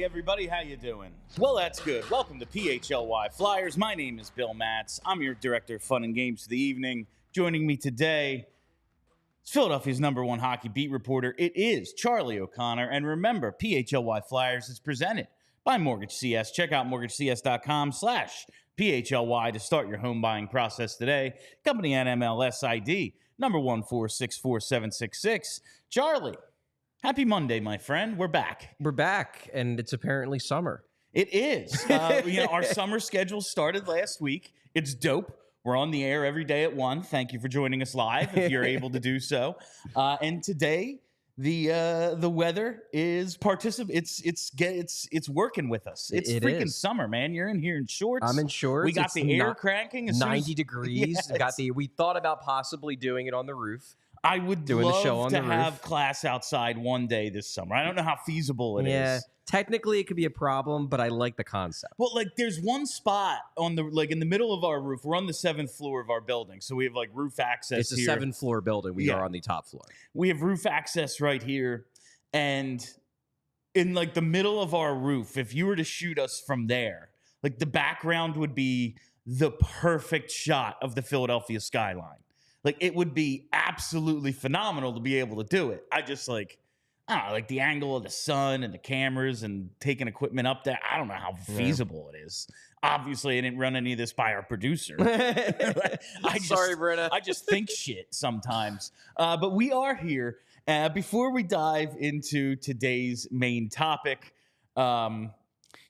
everybody. How you doing? Well, that's good. Welcome to PHLY Flyers. My name is Bill Matz. I'm your director of fun and games for the evening. Joining me today is Philadelphia's #1 hockey beat reporter. It is Charlie O'Connor. And remember, PHLY Flyers is presented by Mortgage CS. Check out mortgagecs.com/PHLY to start your home buying process today. Company NMLS ID #1464766. Charlie, happy Monday, my friend. We're back. We're back, and it's apparently summer. It is. Our summer schedule started last week. It's dope. We're on the air every day at 1. Thank you for joining us live if you're able to do so. And today, the weather is it's working with us. It's freaking summer, man. You're in here in shorts. I'm in shorts. We got the air cranking. 90 degrees. Yes. We thought about possibly doing it on the roof. I would love to have class outside one day this summer. I don't know how feasible it is. Technically, it could be a problem, but I like the concept. Well, there's one spot on the in the middle of our roof. We're on the 7th floor of our building, so we have roof access. It's a 7th floor building. We are on the top floor. We have roof access right here, and in the middle of our roof, if you were to shoot us from there, the background would be the perfect shot of the Philadelphia skyline. It would be absolutely phenomenal to be able to do it. I just I don't know, the angle of the sun and the cameras and taking equipment up there. I don't know how feasible it is. Obviously, I didn't run any of this by our producer. Sorry, Brenna. I just think shit sometimes. But we are here. Before we dive into today's main topic, it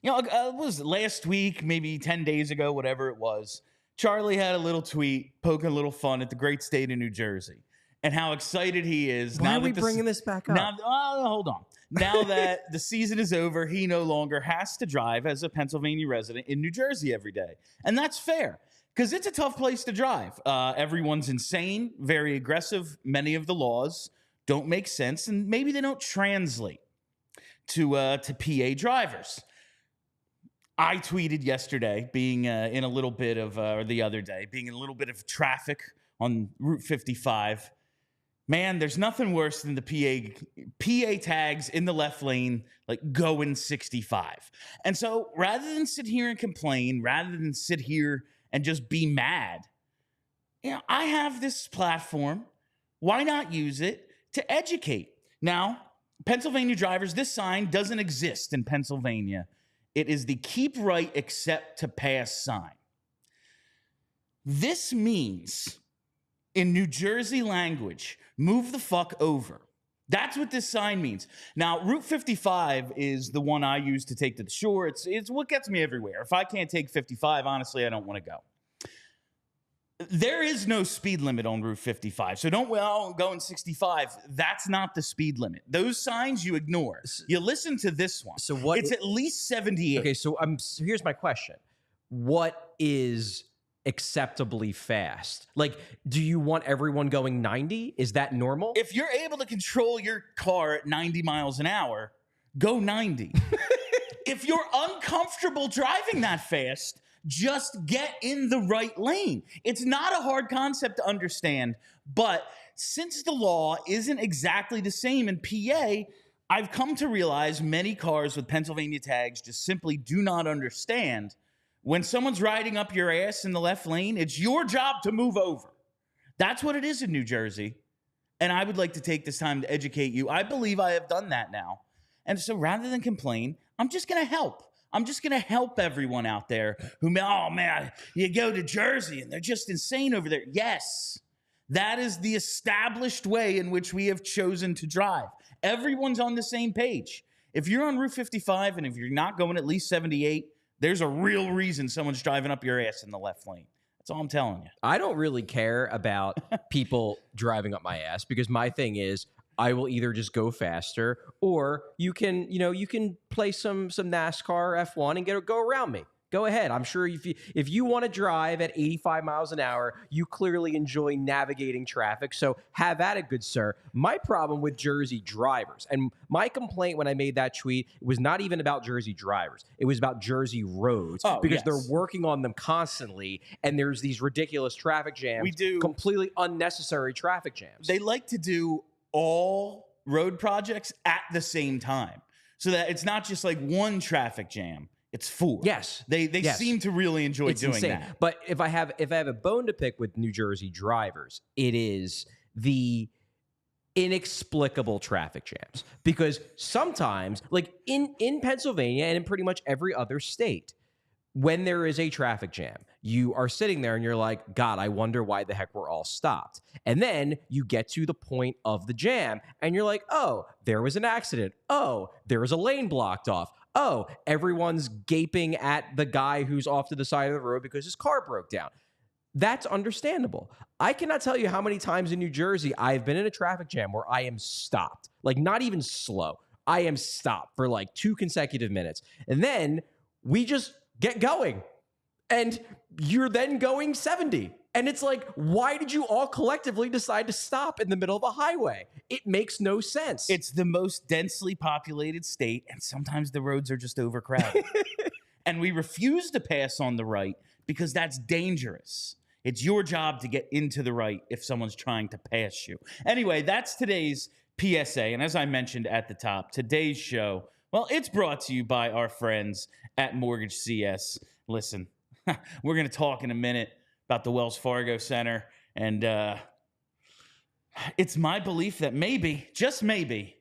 was last week, maybe 10 days ago, whatever it was, Charlie had a little tweet poking a little fun at the great state of New Jersey and how excited he is. Why are we bringing this back up? Hold on. Now that the season is over, he no longer has to drive as a Pennsylvania resident in New Jersey every day. And that's fair because it's a tough place to drive. Everyone's insane, very aggressive. Many of the laws don't make sense, and maybe they don't translate to PA drivers. I tweeted yesterday, being in a little bit of, or the other day, being in a little bit of traffic on Route 55. Man, there's nothing worse than the PA tags in the left lane, going 65. And so rather than sit here and complain, rather than sit here and just be mad, I have this platform. Why not use it to educate? Now, Pennsylvania drivers, this sign doesn't exist in Pennsylvania. It is the keep right except to pass sign. This means, in New Jersey language, move the fuck over. That's what this sign means. Now, Route 55 is the one I use to take to the shore. It's what gets me everywhere. If I can't take 55, honestly, I don't want to go. There is no speed limit on Route 55. So don't go in 65. That's not the speed limit. Those signs you ignore. You listen to this one. So what? It's at least 78. Okay, so here's my question. What is acceptably fast? Do you want everyone going 90? Is that normal? If you're able to control your car at 90 miles an hour, go 90. If you're uncomfortable driving that fast, just get in the right lane. It's not a hard concept to understand, but since the law isn't exactly the same in PA, I've come to realize many cars with Pennsylvania tags just simply do not understand when someone's riding up your ass in the left lane, it's your job to move over. That's what it is in New Jersey, and I would like to take this time to educate you. I believe I have done that now, and so rather than complain, I'm just going to help. I'm just going to help everyone out there who, oh man, you go to Jersey and they're just insane over there. Yes, that is the established way in which we have chosen to drive. Everyone's on the same page. If you're on Route 55 and if you're not going at least 78, there's a real reason someone's driving up your ass in the left lane. That's all I'm telling you. I don't really care about people driving up my ass because my thing is, I will either just go faster, or you can play some NASCAR F1 and go around me. Go ahead. I'm sure if you want to drive at 85 miles an hour, you clearly enjoy navigating traffic. So have at it, good sir. My problem with Jersey drivers, and my complaint when I made that tweet, was not even about Jersey drivers. It was about Jersey roads because they're working on them constantly, and there's these ridiculous traffic jams. Completely unnecessary traffic jams. They like to do all road projects at the same time. so that it's not just like one traffic jam. It's 4. Yes. They Yes. seem to really enjoy It's doing insane. that. But if I have a bone to pick with New Jersey drivers, it is the inexplicable traffic jams. Because sometimes, like in Pennsylvania and in pretty much every other state, when there is a traffic jam, you are sitting there and you're like, God, I wonder why the heck we're all stopped. And then you get to the point of the jam and you're like, oh, there was an accident. Oh, there was a lane blocked off. Oh, everyone's gaping at the guy who's off to the side of the road because his car broke down. That's understandable. I cannot tell you how many times in New Jersey I've been in a traffic jam where I am stopped, like not even slow. I am stopped for like 2 consecutive minutes. And then we just get going. And you're then going 70. And it's like, why did you all collectively decide to stop in the middle of a highway? It makes no sense. It's the most densely populated state, and sometimes the roads are just overcrowded. And we refuse to pass on the right because that's dangerous. It's your job to get into the right if someone's trying to pass you. Anyway, that's today's PSA. And as I mentioned at the top, today's show, well, it's brought to you by our friends at Mortgage CS. Listen, we're going to talk in a minute about the Wells Fargo Center. And it's my belief that maybe, just maybe,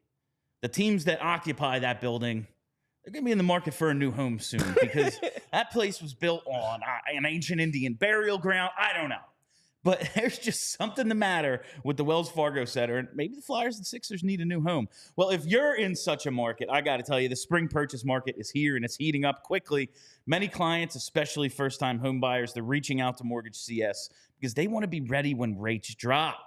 the teams that occupy that building, they're going to be in the market for a new home soon because that place was built on an ancient Indian burial ground. I don't know. But there's just something the matter with the Wells Fargo Center, and maybe the Flyers and Sixers need a new home. Well, if you're in such a market, I got to tell you, the spring purchase market is here, and it's heating up quickly. Many clients, especially first-time home buyers, they're reaching out to Mortgage CS because they want to be ready when rates drop.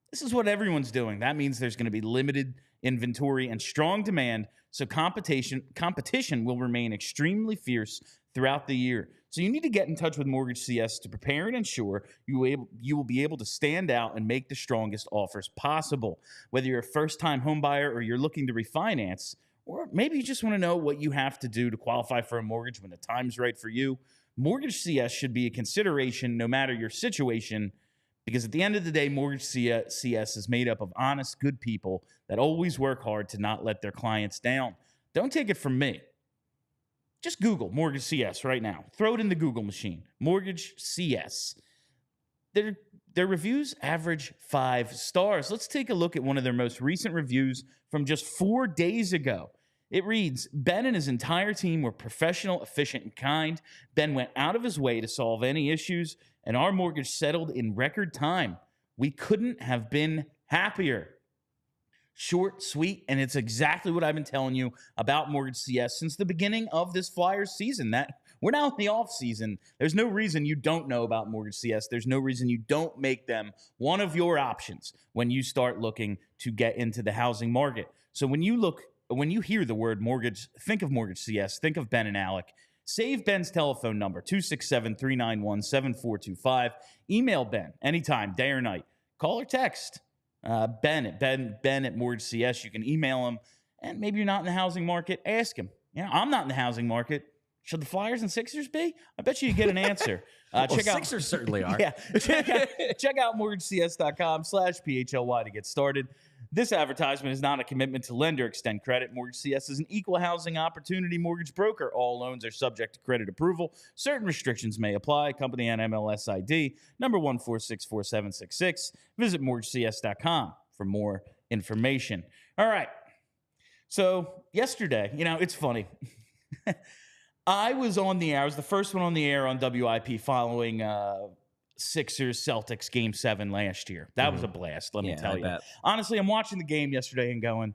This is what everyone's doing. That means there's going to be limited inventory and strong demand, so competition will remain extremely fierce throughout the year. So you need to get in touch with Mortgage CS to prepare and ensure you will be able to stand out and make the strongest offers possible. Whether you're a first-time home buyer or you're looking to refinance, or maybe you just want to know what you have to do to qualify for a mortgage when the time's right for you, Mortgage CS should be a consideration no matter your situation, because at the end of the day, Mortgage CS is made up of honest, good people that always work hard to not let their clients down. Don't take it from me. Just Google Mortgage CS right now. Throw it in the Google machine. Mortgage CS. Their reviews average 5 stars. Let's take a look at one of their most recent reviews from just 4 days ago. It reads, Ben and his entire team were professional, efficient, and kind. Ben went out of his way to solve any issues, and our mortgage settled in record time. We couldn't have been happier. Short, sweet, and it's exactly what I've been telling you about Mortgage CS since the beginning of this Flyers season. That we're now in the off season. There's no reason you don't know about Mortgage CS. There's no reason you don't make them one of your options when you start looking to get into the housing market. So when you hear the word mortgage, think of Mortgage CS, think of Ben and Alec. Save Ben's telephone number, 267-391-7425. Email Ben anytime, day or night. Call or text. Ben at Mortgage CS. You can email him, and maybe you're not in the housing market. Ask him. I'm not in the housing market. Should the Flyers and Sixers be? I bet you get an answer. Sixers certainly are. Yeah, check out mortgagecs.com/PHLY to get started. This advertisement is not a commitment to lend or extend credit. Mortgage CS is an equal housing opportunity mortgage broker. All loans are subject to credit approval. Certain restrictions may apply. Company NMLS ID number 1464766. Visit mortgagecs.com for more information. All right. So yesterday, it's funny. I was on the air. I was the first one on the air on WIP following Sixers Celtics Game 7 last year. That was a blast, let me tell you. Honestly, I'm watching the game yesterday and going,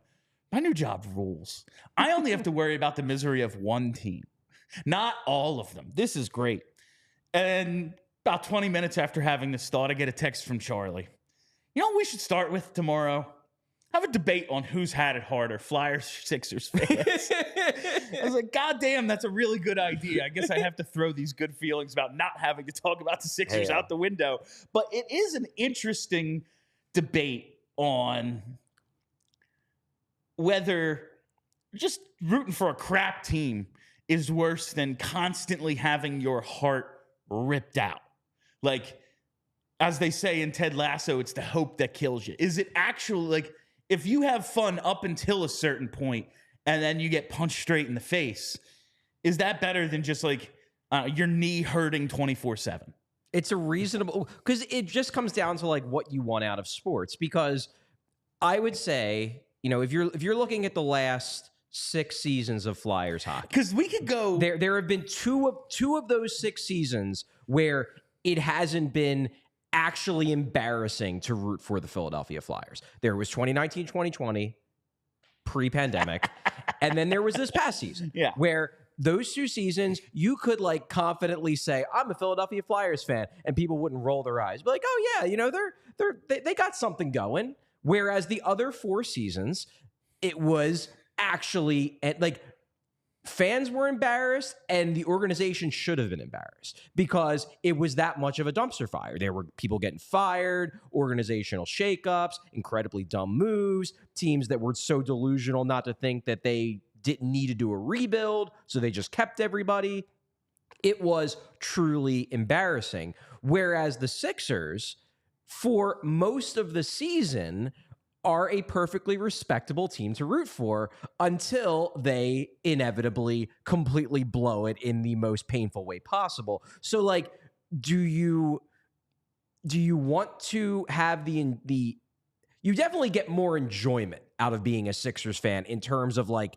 my new job rules. I only have to worry about the misery of one team, not all of them. This is great. And about 20 minutes after having this thought, I get a text from Charlie. You know what we should start with tomorrow? Have a debate on who's had it harder, Flyers, Sixers fans. I was like, God damn, that's a really good idea. I guess I have to throw these good feelings about not having to talk about the Sixers out the window. But it is an interesting debate on whether just rooting for a crap team is worse than constantly having your heart ripped out. Like, as they say in Ted Lasso, it's the hope that kills you. Is it actually, like, if you have fun up until a certain point and then you get punched straight in the face. Is that better than just like your knee hurting 24/7? It's a reasonable, because it just comes down to like what you want out of sports. Because I would say, if you're looking at the last 6 seasons of Flyers hockey, Because we could go there have been two of those 6 seasons where it hasn't been actually embarrassing to root for the Philadelphia Flyers. There was 2019-2020 pre-pandemic, and then there was this past season where those 2 seasons, you could like confidently say, I'm a Philadelphia Flyers fan, and people wouldn't roll their eyes. But like, oh yeah, they got something going. Whereas the other 4 seasons, it was actually like fans were embarrassed and the organization should have been embarrassed because it was that much of a dumpster fire. There were people getting fired, organizational shakeups, incredibly dumb moves, teams that were so delusional not to think that they didn't need to do a rebuild, so they just kept everybody. It was truly embarrassing. Whereas the Sixers, for most of the season, are a perfectly respectable team to root for until they inevitably completely blow it in the most painful way possible. So, like, do you want to have the you definitely get more enjoyment out of being a Sixers fan in terms of like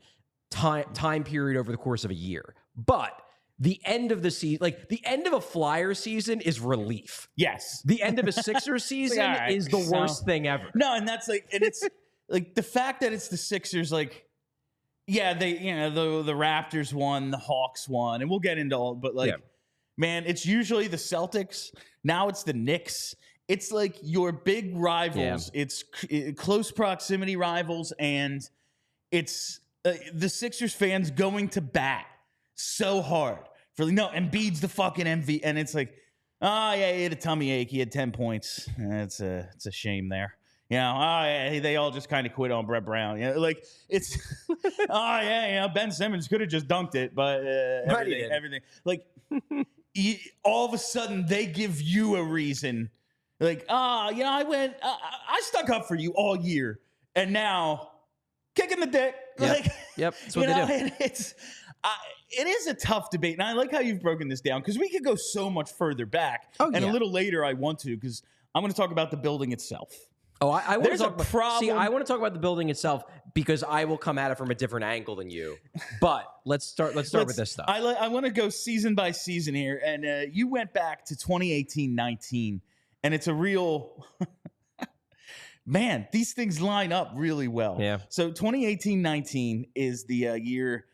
time period over the course of a year. But the end of the season, like the end of a Flyers season is relief. Yes. The end of a Sixers season is the worst thing ever. No, and that's like, and it's like the fact that it's the Sixers, like, yeah, they, the Raptors won, the Hawks won, and we'll get into all, but like, man, it's usually the Celtics. Now it's the Knicks. It's like your big rivals. Yeah. It's close proximity rivals, and it's the Sixers fans going to bat so hard for Embiid's the fucking MVP, and it's like, oh yeah, he had a tummy ache, he had 10 points. It's a shame there. Oh yeah, they all just kind of quit on Brett Brown. Like it's, oh yeah, Ben Simmons could have just dunked it, but everything like all of a sudden they give you a reason. Like, I stuck up for you all year, and now kicking the dick. Yep. That's what they do. It is a tough debate, and I like how you've broken this down because we could go so much further back. A little later I want to, because I'm going to talk about the building itself. Oh, I want There's to talk a problem. See, I want to talk about the building itself because I will come at it from a different angle than you. But let's start with this stuff. I want to go season by season here, and you went back to 2018-19, and it's a real man. These things line up really well. Yeah. So 2018-19 is the year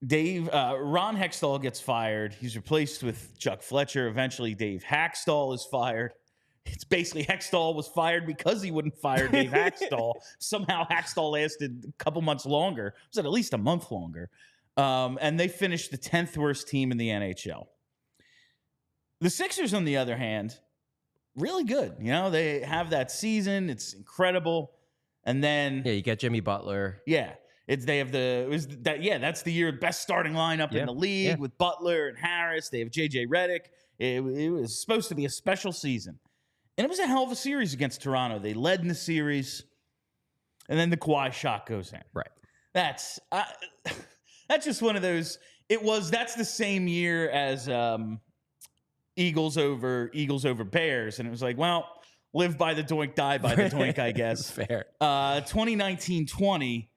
Ron Hextall gets fired. He's replaced with Chuck Fletcher. Eventually, Dave Haxtell is fired. It's basically Hextall was fired because he wouldn't fire Dave Haxtell. Somehow Haxtall lasted a couple months longer. It was at least a month longer. And they finished the 10th worst team in the NHL. The Sixers, on the other hand, really good. They have that season. It's incredible. And then you get Jimmy Butler. Yeah. That's the year best starting lineup in the league with Butler and Harris. They have JJ Redick. It was supposed to be a special season. And it was a hell of a series against Toronto. They led in the series, and then the Kawhi shot goes in. Right. That's just one of those. That's the same year as Eagles over Bears, and it was like, well, live by the doink, die by the doink, I guess. Fair. 2019-20.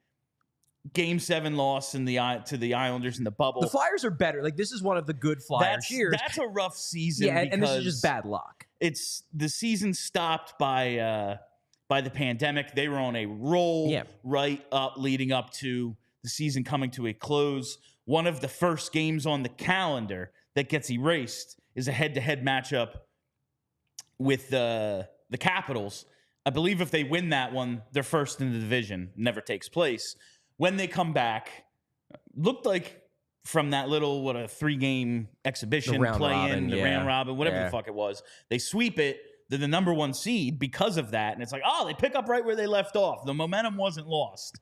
Game 7 loss to the Islanders in the bubble. The Flyers are better. Like, this is one of the good Flyers years. That's a rough season. Yeah, and this is just bad luck. It's the season stopped by the pandemic. They were on a roll right up, leading up to the season coming to a close. One of the first games on the calendar that gets erased is a head-to-head matchup with the Capitals. I believe if they win that one, they're first in the division. Never takes place. When they come back, looked like from that little, a 3-game exhibition play-in, the round robin, whatever the fuck it was, they sweep it. They're the number 1 seed because of that. And it's like, they pick up right where they left off. The momentum wasn't lost.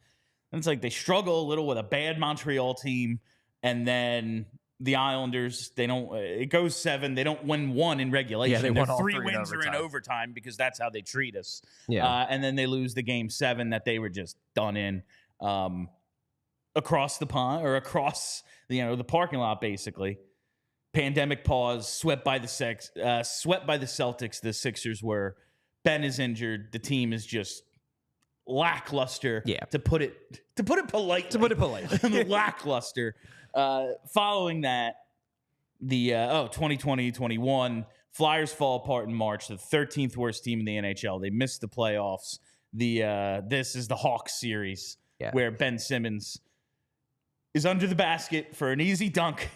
And it's like they struggle a little with a bad Montreal team. And then the Islanders, it goes 7. They don't win 1 in regulation. Yeah, they won all 3 3 wins are in overtime because that's how they treat us. Yeah. And then they lose the game 7 that they were just done in. across the pond or across the parking lot, basically. Pandemic pause, swept by the Celtics. The Sixers were. Ben is injured. The team is just lackluster. Yeah. To put it politely. Lackluster. Following that, the 2020-21 Flyers fall apart in March. The 13th worst team in the NHL. They missed the playoffs. This is the Hawks series where Ben Simmons is under the basket for an easy dunk,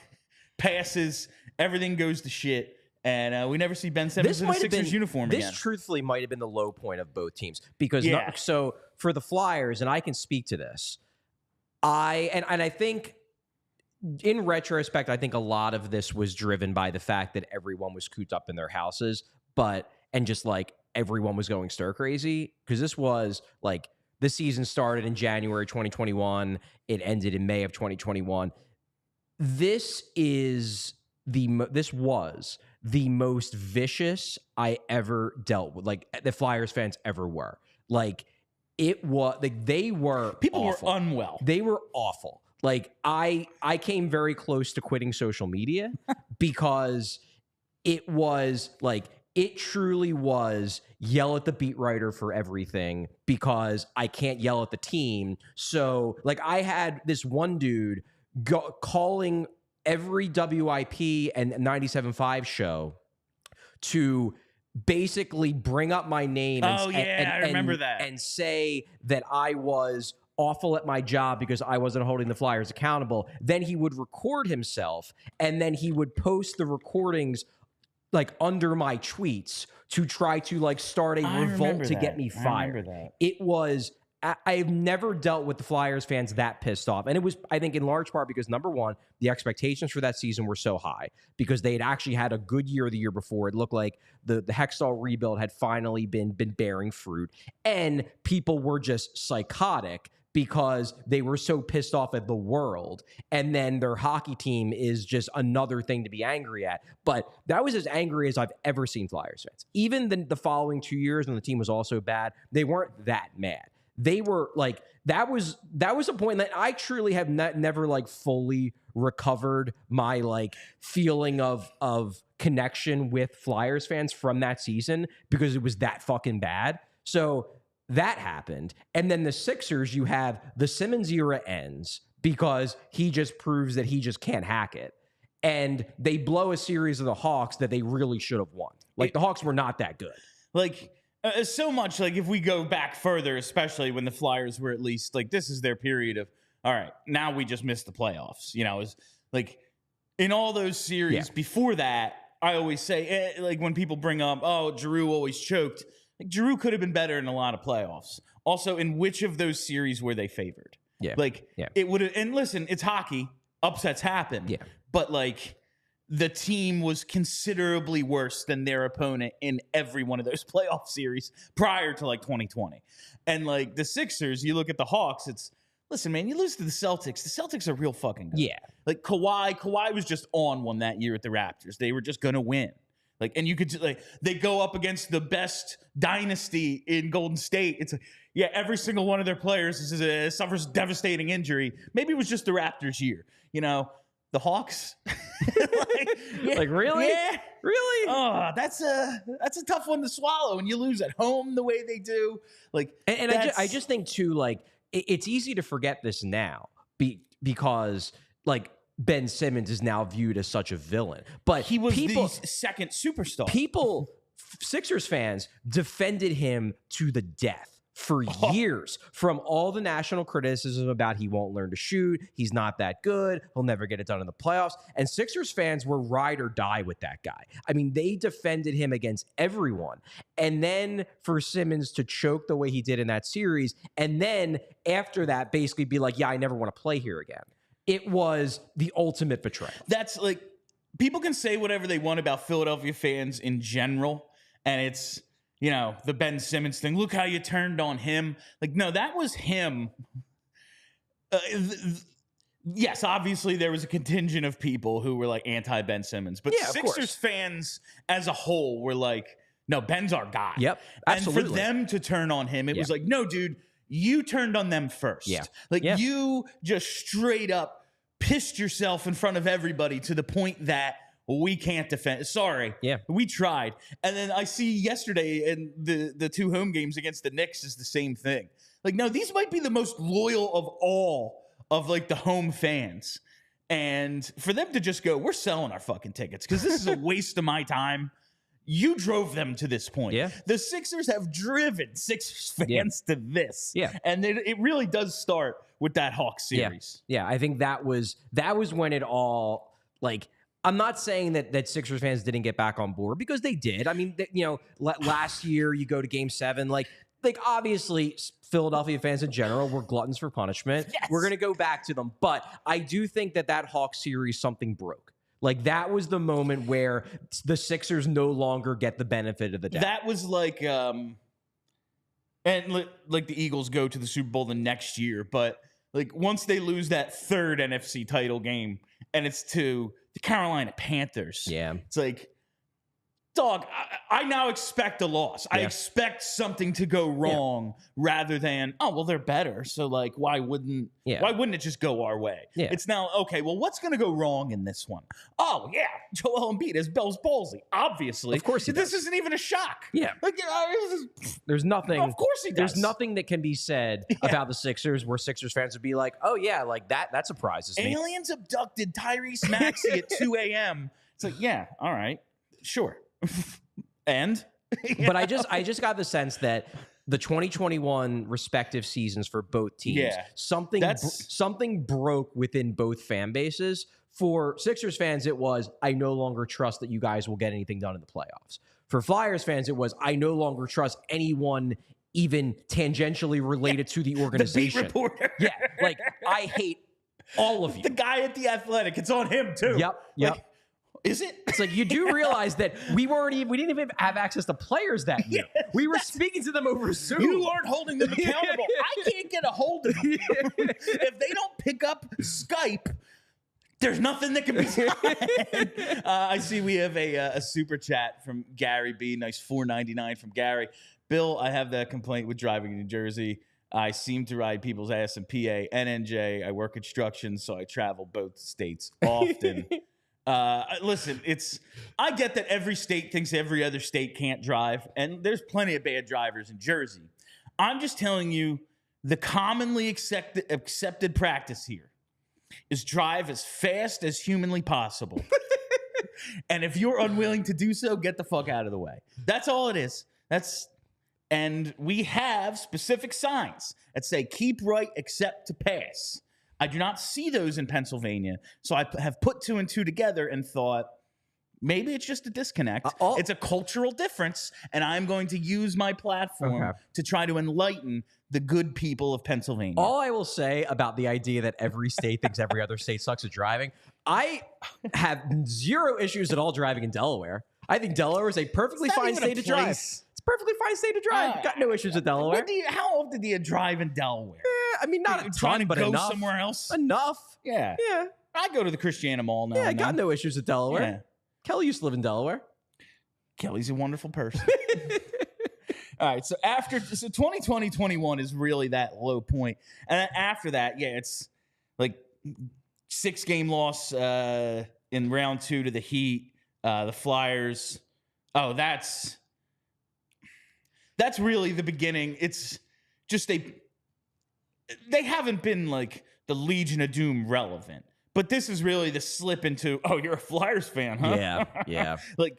passes, everything goes to shit, and we never see Ben Simmons in a Sixers uniform again. This truthfully might have been the low point of both teams because so for the Flyers, and I can speak to this, I think in retrospect, I think a lot of this was driven by the fact that everyone was cooped up in their houses, and just like everyone was going stir crazy because this was like the season started in January 2021, it ended in May of 2021. This was the most vicious I ever dealt with, like the Flyers fans ever were. Like it was like they were people awful. were unwell. They were awful. Like I came very close to quitting social media because it was like it truly was yell at the beat writer for everything because I can't yell at the team. So like I had this one dude calling every WIP and 97.5 show to basically bring up my name I remember that. And say that I was awful at my job because I wasn't holding the Flyers accountable. Then he would record himself and then he would post the recordings like under my tweets to try to like start a revolt to get me fired. I remember that. It was I've never dealt with the Flyers fans that pissed off. And it was, I think, in large part because, number one, the expectations for that season were so high because they had actually had a good year the year before. It looked like the Hextall rebuild had finally been bearing fruit. And people were just psychotic because they were so pissed off at the world. And then their hockey team is just another thing to be angry at. But that was as angry as I've ever seen Flyers fans. Even the following 2 years when the team was also bad, they weren't that mad. They were like, that was a point that I truly have never like fully recovered my like feeling of connection with Flyers fans from that season because it was that fucking bad. So that happened. And then the Sixers, you have the Simmons era ends because he just proves that he just can't hack it. And they blow a series of the Hawks that they really should have won. Like the Hawks were not that good. Like, so much, like, if we go back further, especially when the Flyers were at least, like, this is their period of, all right, now we just missed the playoffs. You know, is like, in all those series before that, I always say, like, when people bring up, oh, Giroux always choked, like, Giroux could have been better in a lot of playoffs. Also, in which of those series were they favored? Yeah. Like, it would have, and listen, it's hockey, upsets happen. Yeah. But, like, the team was considerably worse than their opponent in every one of those playoff series prior to like 2020. And like the Sixers, you look at the Hawks, listen, man, you lose to the Celtics. The Celtics are real fucking good. Yeah. Like Kawhi was just on one that year at the Raptors. They were just going to win. Like, and you could like, they go up against the best dynasty in Golden State. It's like, yeah, every single one of their players suffers devastating injury. Maybe it was just the Raptors year, you know. The Hawks, like really, yeah, really. Oh, that's a tough one to swallow. And you lose at home the way they do, like. And I just think too, like it's easy to forget this now, because like Ben Simmons is now viewed as such a villain, but he was the second superstar. Sixers fans defended him to the death. For years, from all the national criticism about he won't learn to shoot, he's not that good, he'll never get it done in the playoffs, and Sixers fans were ride or die with that guy. I mean, they defended him against everyone. And then for Simmons to choke the way he did in that series, and then after that basically be like, yeah, I never want to play here again. It was the ultimate betrayal. That's like, people can say whatever they want about Philadelphia fans in general, and it's, you know, the Ben Simmons thing. Look how you turned on him. Like, no, that was him. Yes, obviously there was a contingent of people who were like anti-Ben Simmons. But Sixers fans as a whole were like, no, Ben's our guy. Yep, absolutely. And for them to turn on him, it was like, no, dude, you turned on them first. Yeah. Like Yeah. you just straight up pissed yourself in front of everybody to the point that we can't defend. Sorry. Yeah. We tried. And then I see yesterday in the 2 home games against the Knicks is the same thing. Like, no, these might be the most loyal of all of like the home fans. And for them to just go, we're selling our fucking tickets because this is a waste of my time. You drove them to this point. Yeah. The Sixers have driven Sixers fans to this. Yeah. And it really does start with that Hawks series. Yeah. I think that was when it all, like, I'm not saying that Sixers fans didn't get back on board because they did. I mean, last year you go to Game 7, like obviously Philadelphia fans in general were gluttons for punishment. Yes. We're going to go back to them. But I do think that Hawks series, something broke. Like, that was the moment where the Sixers no longer get the benefit of the doubt. That was like, and like the Eagles go to the Super Bowl the next year, but like once they lose that 3rd NFC title game and it's to the Carolina Panthers, it's like, dog, I now expect a loss. I expect something to go wrong rather than, oh, well, they're better. So, like, why wouldn't it just go our way? Yeah. It's now, okay, well, what's going to go wrong in this one? Oh, yeah, Joel Embiid is Bell's palsy. Obviously. Of course he This does. isn't even a shock. Yeah. Like, there's nothing. Of course he does. There's nothing that can be said about the Sixers where Sixers fans would be like, oh, yeah, like that surprises me. Aliens abducted Tyrese Maxey at 2 a.m. It's like, yeah, all right, sure. And but I just got the sense that the 2021 respective seasons for both teams, something broke within both fan bases. For Sixers fans, it was, I no longer trust that you guys will get anything done in the playoffs. For Flyers fans, it was, I no longer trust anyone even tangentially related to the organization. The beat reporter. Yeah, like, I hate all of you. The guy at The Athletic, it's on him too. Yep. Like, is it? It's like, you do realize that we didn't even have access to players that year. We were speaking to them over Zoom. You aren't holding them accountable. I can't get a hold of them. If they don't pick up Skype, there's nothing that can be done. I see we have a super chat from Gary B. Nice $4.99 from Gary. Bill, I have that complaint with driving in New Jersey. I seem to ride people's ass in PA and NJ. I work construction, so I travel both states often. Listen, I get that every state thinks every other state can't drive, and there's plenty of bad drivers in Jersey. I'm just telling you, the commonly accepted practice here is drive as fast as humanly possible. And if you're unwilling to do so, get the fuck out of the way. That's all it is. And we have specific signs that say keep right except to pass. I do not see those in Pennsylvania. So I have put 2 and 2 together and thought, maybe it's just a disconnect. It's a cultural difference, and I'm going to use my platform to try to enlighten the good people of Pennsylvania. All I will say about the idea that every state thinks every other state sucks at driving, I have 0 issues at all driving in Delaware. I think Delaware is a perfectly fine state to drive. It's a perfectly fine state to drive. Got no issues with Delaware. How often do you drive in Delaware? I mean, not a ton, but go enough. Somewhere else? Enough. Yeah. Yeah. I go to the Christiana Mall now. Yeah, I got no issues with Delaware. Yeah. Kelly used to live in Delaware. Kelly's a wonderful person. All right, so 2020-21 is really that low point. And then after that, it's like 6-game loss in round 2 to the Heat, the Flyers. Oh, that's really the beginning. It's just they haven't been like the Legion of Doom relevant. But this is really the slip into, oh, you're a Flyers fan, huh? Yeah. Like,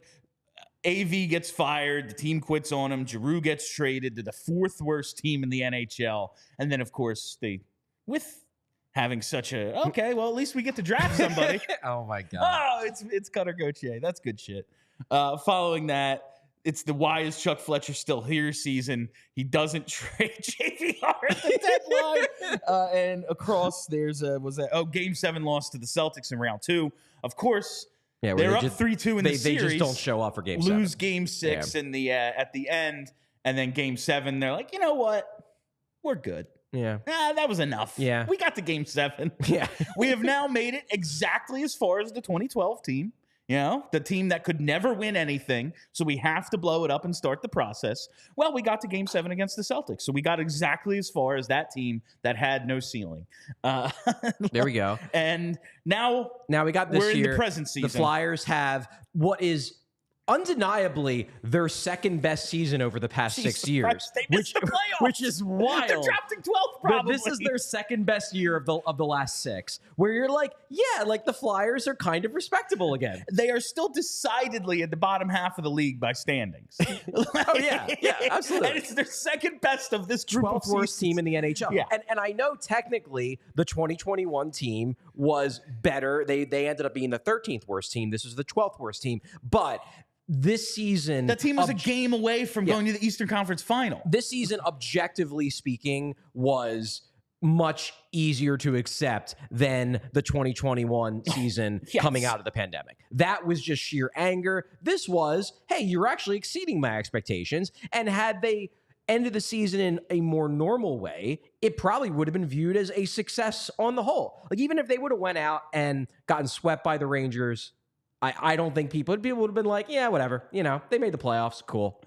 AV gets fired, the team quits on him, Giroux gets traded to the 4th worst team in the NHL. And then, of course, with having such okay, well, at least we get to draft somebody. Oh, my God. Oh, it's Cutter Gauthier. That's good shit. Following that, it's the why is Chuck Fletcher still here season. He doesn't trade JVR at the deadline. And across there's Game 7 loss to the Celtics in round 2. Of course, they're up 3-2 in the series. They just don't show up for Game 7. Lose Game 6 in the at the end, and then Game 7 they're like, you know what, we're good. Yeah, that was enough. Yeah, we got to Game 7. Yeah, we have now made it exactly as far as the 2012 team. You know, the team that could never win anything, so we have to blow it up and start the process. Well, we got to Game 7 against the Celtics, so we got exactly as far as that team that had no ceiling. There we go. And now we got this we're year. in the present season. The Flyers have what is undeniably their second best season over the past 6 years, They missed the playoffs. which is wild. They're drafting 12th, probably. This is their second best year of the last 6, where you're like, yeah, like the Flyers are kind of respectable again. They are still decidedly at the bottom half of the league by standings. Yeah, absolutely. And it's their second best of this group of 12th worst team in the NHL. Yeah. And I know technically the 2021 team was better. They ended up being the 13th worst team. This was the 12th worst team. But this season, that team was a game away from going to the Eastern Conference Final. This season, objectively speaking, was much easier to accept than the 2021 season coming out of the pandemic. That was just sheer anger. This was, hey, you're actually exceeding my expectations. And had they ended the season in a more normal way, it probably would have been viewed as a success on the whole. Like, even if they would have went out and gotten swept by the Rangers, I don't think people would have been like, yeah, whatever. You know, they made the playoffs. Cool.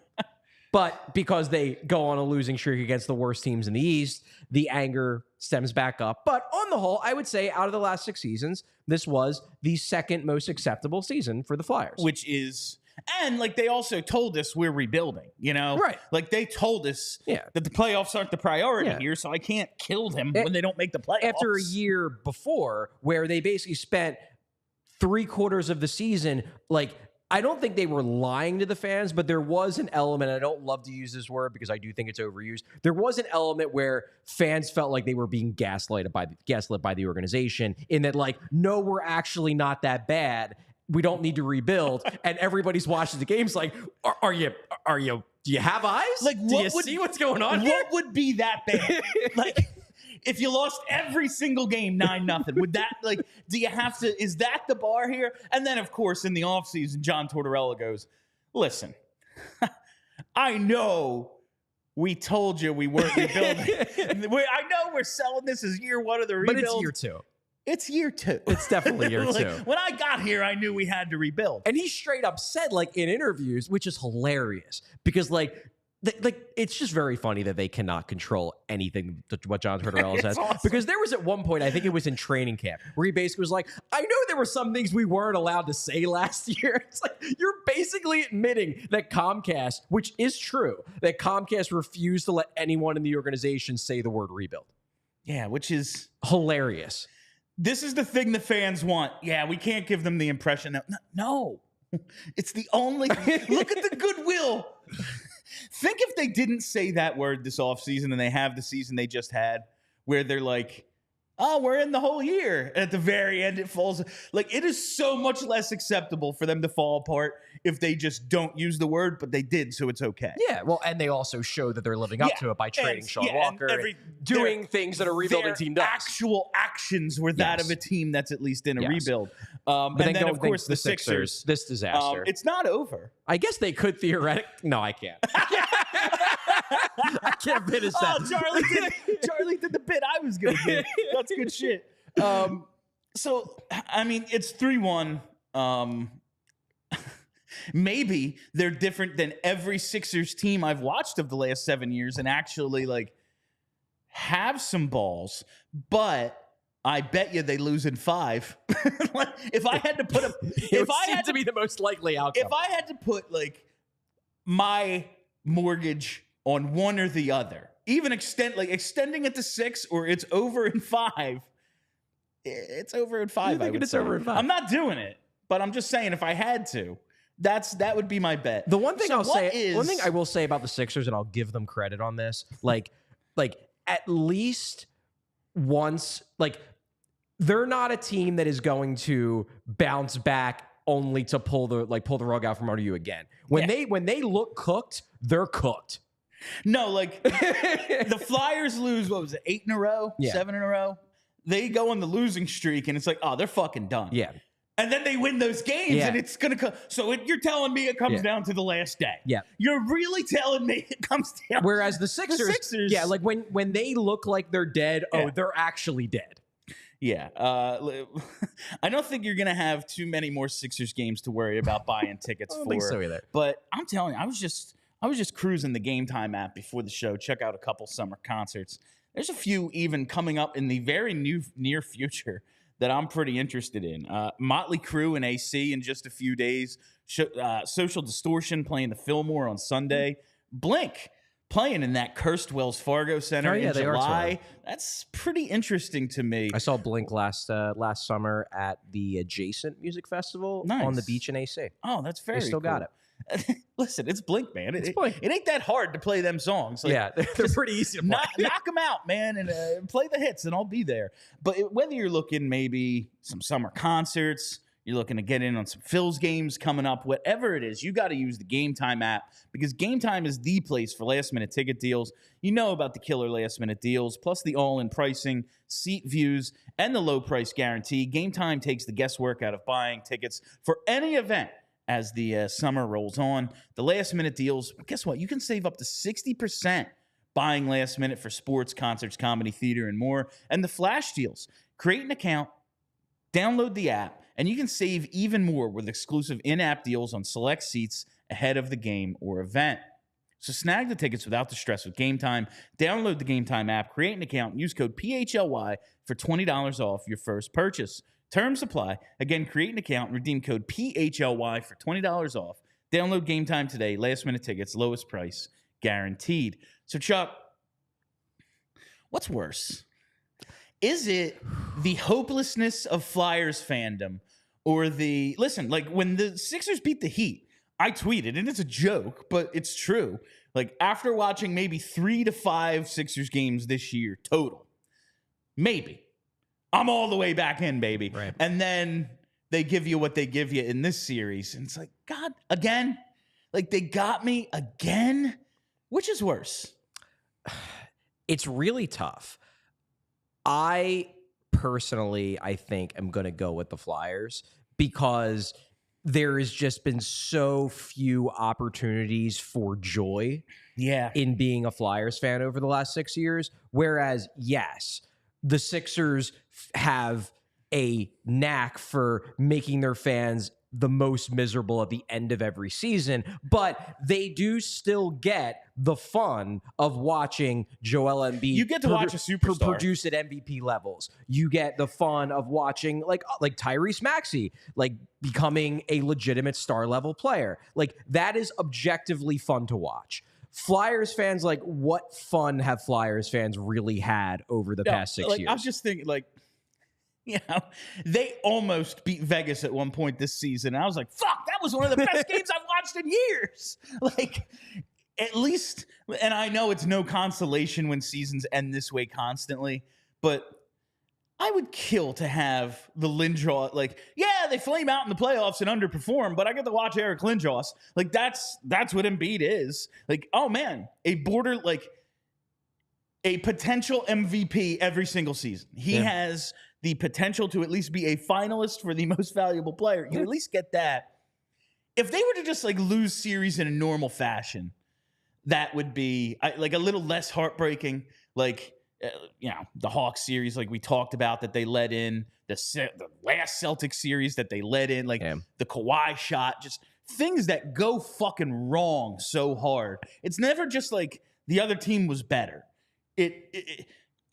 But because they go on a losing streak against the worst teams in the East, the anger stems back up. But on the whole, I would say out of the last 6 seasons, this was the second most acceptable season for the Flyers. Which is, and like they also told us we're rebuilding, you know? Right. Like they told us that the playoffs aren't the priority here, so I can't kill them when they don't make the playoffs. After a year before where they basically spent 3/4 of the season, like, I don't think they were lying to the fans, but there was an element, I don't love to use this word because I do think it's overused. There was an element where fans felt like they were being gaslit by the organization, in that, like, no, we're actually not that bad. We don't need to rebuild. And everybody's watching the games like, are you, do you have eyes? Like, do you see what's going on here? What would be that bad? Like, if you lost every single game 9-0, would that, like, do you have to, is that the bar here? And then, of course, in the offseason, John Tortorella goes, listen, I know we told you we weren't rebuilding. I know we're selling this as year 1 of the rebuild. But it's year 2. It's year 2. It's definitely year 2. When I got here, I knew we had to rebuild. And he straight up said, like, in interviews, which is hilarious, because, like, it's just very funny that they cannot control anything what John Tortorella says. Awesome. Because there was at one point, I think it was in training camp, where he basically was like, I know there were some things we weren't allowed to say last year. It's like, you're basically admitting that Comcast, which is true, that Comcast refused to let anyone in the organization say the word rebuild. Yeah, which is hilarious. This is the thing the fans want. Yeah, we can't give them the impression that, no, it's the only, look at the goodwill. Think if they didn't say that word this offseason and they have the season they just had, where they're like, oh, we're in the whole year. And at the very end, it falls. Like, it is so much less acceptable for them to fall apart if they just don't use the word, but they did, so it's okay. Yeah, well, and they also show that they're living up to it by trading Sean Walker, doing things that a rebuilding team does. Actual actions were that of a team that's at least in a rebuild. But and then, of course, the Sixers. This disaster. It's not over. I guess they could theoretically. No, I can't. I can't finish that. Oh, Charlie did the bit I was going to do. That's good shit. So, I mean, it's 3-1. Maybe they're different than every Sixers team I've watched of the last 7 years and actually, like, have some balls. But I bet you they lose in 5. Like, if I had to put a, if I had to be the most likely outcome. If I had to put, like, my mortgage on one or the other, even extending it to 6, or it's over in 5. It's over in 5. I would say. Over in 5? I'm not doing it, but I'm just saying if I had to, that would be my bet. The one thing one thing I will say about the Sixers, and I'll give them credit on this, like at least once, like, they're not a team that is going to bounce back only to pull the rug out from under you again. When they look cooked, they're cooked. No, like the Flyers lose, what was it, 8 in a row? Yeah. 7 in a row? They go on the losing streak, and it's like, oh, they're fucking done. Yeah. And then they win those games, and it's going to come. So you're telling me it comes down to the last day. Yeah. You're really telling me it comes down. Whereas the Sixers, yeah, like when they look like they're dead, they're actually dead. Yeah. I don't think you're going to have too many more Sixers games to worry about buying tickets I don't for. think so either. But I'm telling you, I was just cruising the Game Time app before the show. Check out a couple summer concerts. There's a few even coming up in the very near future that I'm pretty interested in. Motley Crue and AC in just a few days. Social Distortion playing the Fillmore on Sunday. Blink playing in that cursed Wells Fargo Center in July. That's pretty interesting to me. I saw Blink last summer at the Adjacent Music Festival on the beach in AC. Oh, that's very They still cool. got it. Listen, it's Blink, man. It's Blink. It ain't that hard to play them songs. Like, yeah, they're pretty easy to play. knock them out, man, and play the hits, and I'll be there. But whether you're looking maybe some summer concerts, you're looking to get in on some Phil's games coming up, whatever it is, you got to use the Game Time app because Game Time is the place for last-minute ticket deals. You know about the killer last-minute deals, plus the all-in pricing, seat views, and the low price guarantee. Game Time takes the guesswork out of buying tickets for any event as the summer rolls on. The last-minute deals, guess what? You can save up to 60% buying last minute for sports, concerts, comedy, theater, and more. And the flash deals. Create an account, download the app, and you can save even more with exclusive in-app deals on select seats ahead of the game or event. So snag the tickets without the stress with Game Time. Download the Game Time app, create an account, and use code PHLY for $20 off your first purchase. Terms apply. Again, create an account and redeem code PHLY for $20 off. Download Game Time today. Last-minute tickets, lowest price, guaranteed. So, Chuck, what's worse? Is it the hopelessness of Flyers fandom or listen, like when the Sixers beat the Heat, I tweeted, and it's a joke, but it's true. Like after watching maybe 3 to 5 Sixers games this year total, maybe, I'm all the way back in, baby. Right. And then they give you what they give you in this series. And it's like, God, again? Like they got me again? Which is worse? It's really tough. I personally, I think, am going to go with the Flyers because there has just been so few opportunities for joy in being a Flyers fan over the last 6 years. Whereas, yes, the Sixers have a knack for making their fans the most miserable at the end of every season, but they do still get the fun of watching Joel Embiid. You get to watch a superstar produce at MVP levels. You get the fun of watching like Tyrese Maxey, like becoming a legitimate star level player. Like that is objectively fun to watch. Flyers fans, like what fun have Flyers fans really had over the past 6 years? I was just thinking, like, you know, they almost beat Vegas at one point this season. And I was like, fuck, that was one of the best games I've watched in years. Like, at least, and I know it's no consolation when seasons end this way constantly, but I would kill to have the Lindros, like, yeah, they flame out in the playoffs and underperform, but I get to watch Eric Lindros. Like, that's what Embiid is. Like, oh, man, a potential MVP every single season. He has the potential to at least be a finalist for the most valuable player. You at least get that. If they were to just, like, lose series in a normal fashion, that would be, like, a little less heartbreaking, like, the Hawks series, like we talked about, that they let in, the last Celtics series that they let in, like the Kawhi shot, just things that go fucking wrong so hard. It's never just like the other team was better.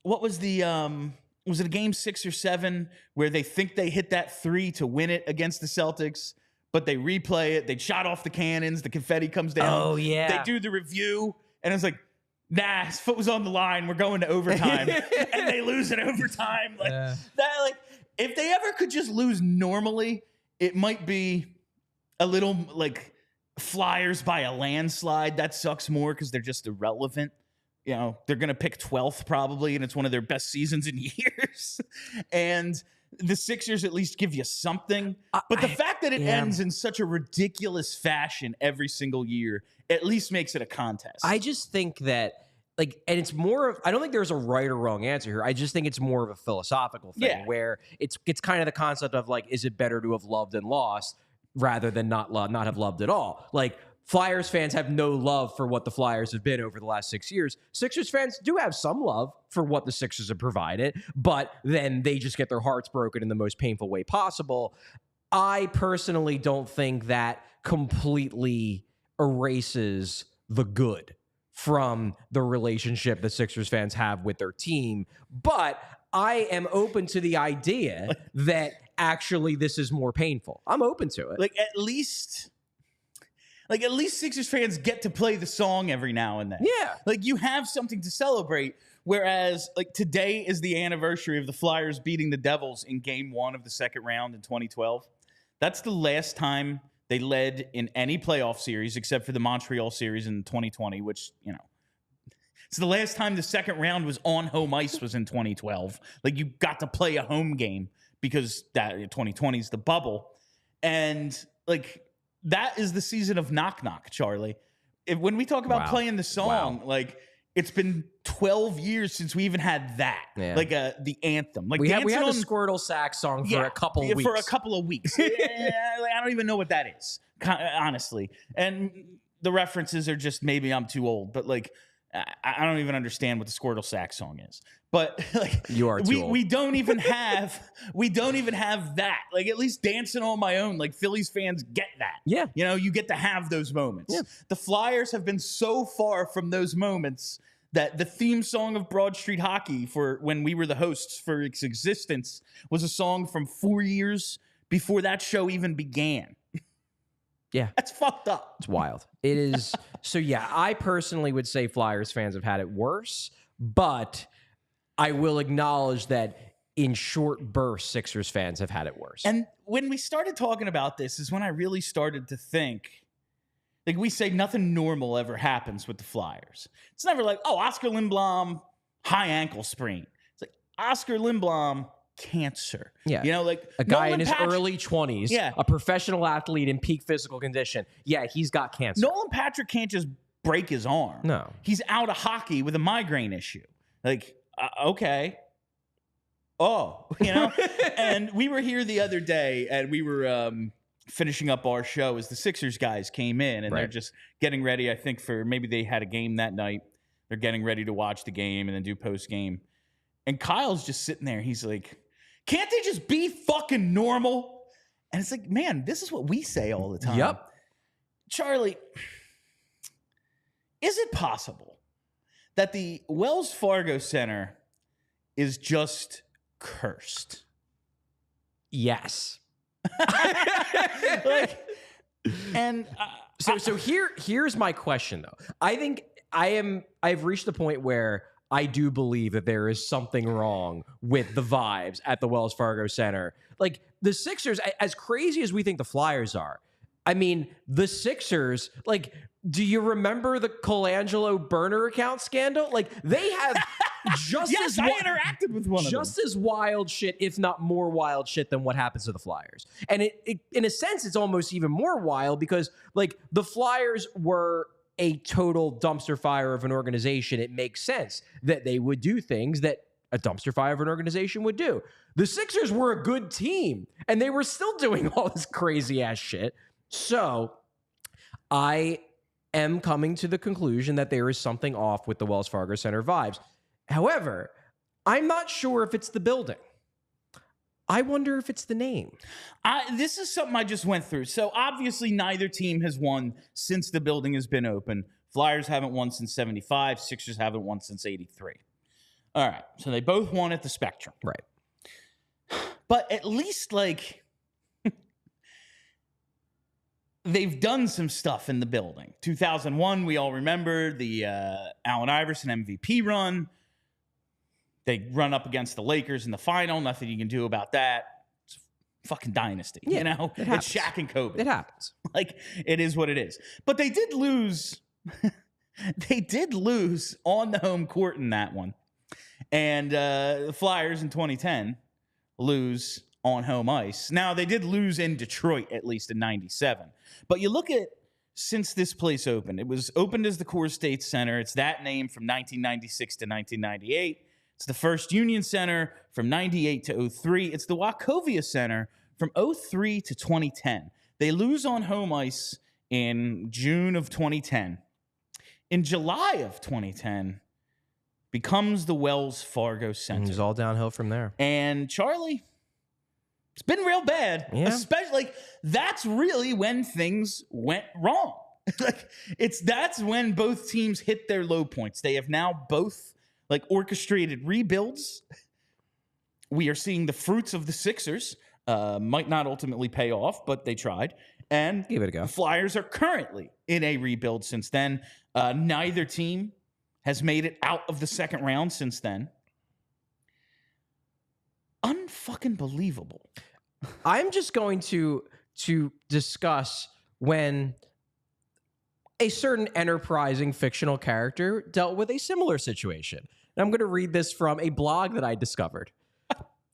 What was was it a game 6 or 7 where they think they hit that 3 to win it against the Celtics, but they replay it, they shot off the cannons, the confetti comes down. Oh, yeah. They do the review, and it's like, nah, his foot was on the line. We're going to overtime. And they lose in overtime. Like that, like if they ever could just lose normally, it might be a little like Flyers by a landslide. That sucks more because they're just irrelevant. You know, they're going to pick 12th probably, and it's one of their best seasons in years. And the Sixers at least give you something. But the fact that it ends in such a ridiculous fashion every single year at least makes it a contest. I just think that, like, and it's more of, I don't think there's a right or wrong answer here. I just think it's more of a philosophical thing where it's kind of the concept of, like, is it better to have loved and lost rather than not have loved at all? Like, Flyers fans have no love for what the Flyers have been over the last 6 years. Sixers fans do have some love for what the Sixers have provided, but then they just get their hearts broken in the most painful way possible. I personally don't think that completely erases the good from the relationship that Sixers fans have with their team, but I am open to the idea that actually this is more painful. I'm open to it. Like, at least Sixers fans get to play the song every now and then. Yeah. Like, you have something to celebrate, whereas, like, today is the anniversary of the Flyers beating the Devils in Game 1 of the second round in 2012. That's the last time they led in any playoff series except for the Montreal series in 2020, which, you know, it's the last time the second round was on home ice was in 2012. Like, you got to play a home game because that 2020 is the bubble. And, like, that is the season of Knock Knock, Charlie. When we talk about playing the song, like, it's been 12 years since we even had that, like the anthem. Like, we had a Squirtle sax song for a couple weeks. For a couple of weeks. I don't even know what that is, honestly. And the references are just, maybe I'm too old, but, like, I don't even understand what the Squirtle sax song is. But, like, you are too old. We don't even have that. Like, at least Dancing on My Own, like, Phillies fans get that. Yeah. You know, you get to have those moments. Yeah. The Flyers have been so far from those moments that the theme song of Broad Street Hockey, for when we were the hosts for its existence, was a song from 4 years before that show even began. Yeah. That's fucked up. It's wild. It is. So, yeah, I personally would say Flyers fans have had it worse, but I will acknowledge that in short bursts, Sixers fans have had it worse. And when we started talking about this is when I really started to think, like, we say nothing normal ever happens with the Flyers. It's never like, oh, Oscar Lindblom, high ankle sprain. It's like, Oscar Lindblom, cancer. Yeah. You know, like, a guy in his early 20s, a professional athlete in peak physical condition. Yeah, he's got cancer. Nolan Patrick can't just break his arm. No. He's out of hockey with a migraine issue. Like, okay. Oh, you know? And we were here the other day, and we were finishing up our show as the Sixers guys came in, and they're just getting ready, I think, for maybe they had a game that night. They're getting ready to watch the game and then do post-game. And Kyle's just sitting there. He's like, can't they just be fucking normal? And it's like, man, this is what we say all the time. Yep. Charlie, is it possible that the Wells Fargo Center is just cursed? Yes. Here's my question, though. I think I've reached the point where I do believe that there is something wrong with the vibes at the Wells Fargo Center. Like, the Sixers, as crazy as we think the Flyers are, I mean, the Sixers, like, do you remember the Colangelo burner account scandal? Like, they have just yes, I interacted with one of them. Just as wild shit, if not more wild shit, than what happens to the Flyers. And it in a sense, it's almost even more wild because, like, the Flyers were a total dumpster fire of an organization. It makes sense that they would do things that a dumpster fire of an organization would do. The Sixers were a good team, and they were still doing all this crazy ass shit. So I am coming to the conclusion that there is something off with the Wells Fargo Center vibes. However, I'm not sure if it's the building. I wonder if it's the name. This is something I just went through. So obviously neither team has won since the building has been open. Flyers haven't won since 75. Sixers haven't won since 83. All right. So they both won at the Spectrum. Right. But at least, like, they've done some stuff in the building. 2001, we all remember the Allen Iverson MVP run. They run up against the Lakers in the final. Nothing you can do about that. It's a fucking dynasty, you know? It's Shaq and Kobe. It happens. Like, it is what it is. But they did lose. They did lose on the home court in that one. And the Flyers in 2010 lose on home ice. Now, they did lose in Detroit, at least in 97. But you look at, since this place opened, it was opened as the Coors State Center. It's that name from 1996 to 1998. It's the First Union Center from 98 to 03. It's the Wachovia Center from 03 to 2010. They lose on home ice in June of 2010. In July of 2010, becomes the Wells Fargo Center. It was all downhill from there. And Charlie, it's been real bad. Yeah. Especially, like, that's really when things went wrong. That's when both teams hit their low points. They have now both like orchestrated rebuilds. We are seeing the fruits of the Sixers. Might not ultimately pay off, but they tried. And give it a go. The Flyers are currently in a rebuild since then. Neither team has made it out of the second round since then. Unfucking believable. I'm just going to discuss when a certain enterprising fictional character dealt with a similar situation. And I'm going to read this from a blog that I discovered.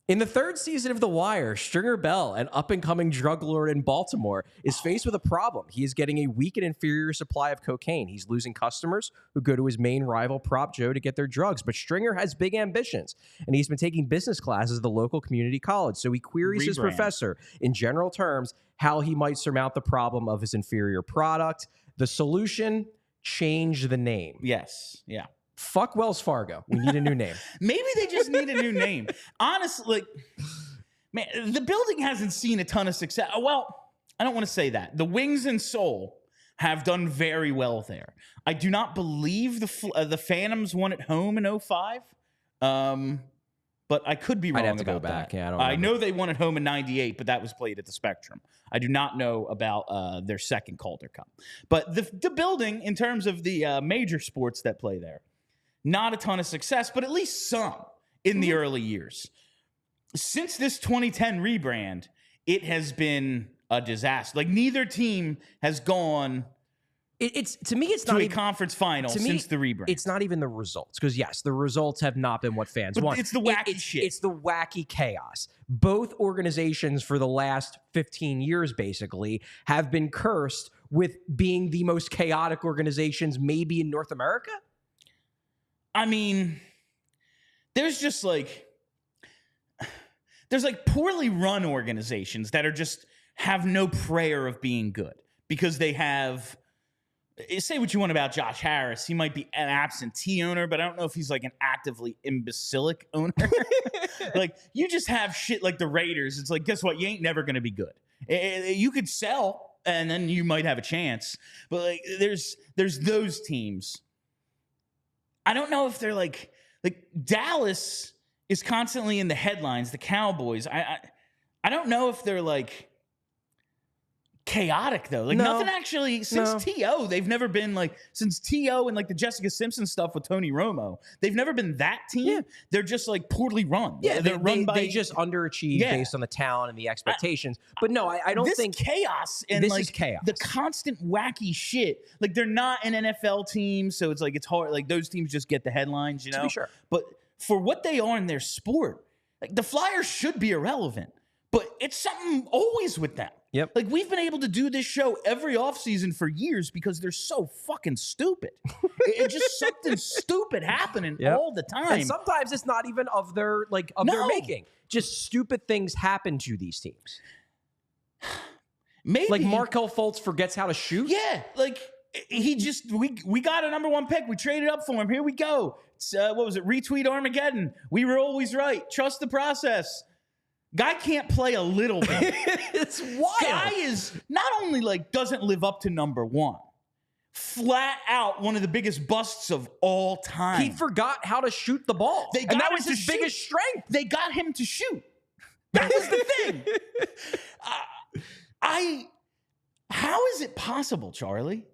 In the third season of The Wire, Stringer Bell, an up-and-coming drug lord in Baltimore, is faced with a problem. He is getting a weak and inferior supply of cocaine. He's losing customers who go to his main rival, Prop Joe, to get their drugs. But Stringer has big ambitions, and he's been taking business classes at the local community college. So he queries his professor, in general terms, how he might surmount the problem of his inferior product. The solution, change the name. Yes. Yeah. Fuck Wells Fargo. We need a new name. Maybe they just need a new name. Honestly, like, man, the building hasn't seen a ton of success. Well, I don't want to say that. The Wings and Soul have done very well there. I do not believe the Phantoms won at home in 2005. But I could be wrong I'd have to about go back. that. Yeah, I know they won at home in 98, but that was played at the Spectrum. I do not know about their second Calder Cup. But the building, in terms of the major sports that play there, not a ton of success, but at least some in the early years. Since this 2010 rebrand, it has been a disaster. Like, neither team has gone to me, it's to not a even, conference final since the rebrand. It's not even the results, because yes, the results have not been what fans want. It's the wacky shit. It's the wacky chaos. Both organizations for the last 15 years, basically, have been cursed with being the most chaotic organizations maybe in North America. I mean, there's poorly run organizations that are just have no prayer of being good because they have, say what you want about Josh Harris. He might be an absentee owner, but I don't know if he's like an actively imbecilic owner. Like, you just have shit like the Raiders. It's like, guess what? You ain't never going to be good. You could sell and then you might have a chance. But like, there's those teams. I don't know if they're like Dallas is constantly in the headlines, the Cowboys. I don't know if they're like chaotic though. Like, nothing actually since T.O. They've never been like, since T.O. and like the Jessica Simpson stuff with Tony Romo, they've never been that team. Yeah. They're just like poorly run. Yeah, they just underachieve based on the talent and the expectations. But no, I don't think chaos and this is chaos. The constant wacky shit. Like, they're not an NFL team, so it's like it's hard. Like, those teams just get the headlines, you know. To be sure. But for what they are in their sport, like, the Flyers should be irrelevant. But it's something always with them. Yep. Like, we've been able to do this show every offseason for years because they're so fucking stupid. It's just something stupid happening all the time. And sometimes it's not even of their their making. Just stupid things happen to these teams. Maybe like Markelle Fultz forgets how to shoot. Yeah, like he just we got a number one pick. We traded up for him. Here we go. It's, what was it? Retweet Armageddon. We were always right. Trust the process. Guy can't play a little bit. It's wild. Guy is not only like doesn't live up to number one, flat out one of the biggest busts of all time. He forgot how to shoot the ball. And that was his biggest strength. They got him to shoot. That was the thing. How is it possible, Charlie?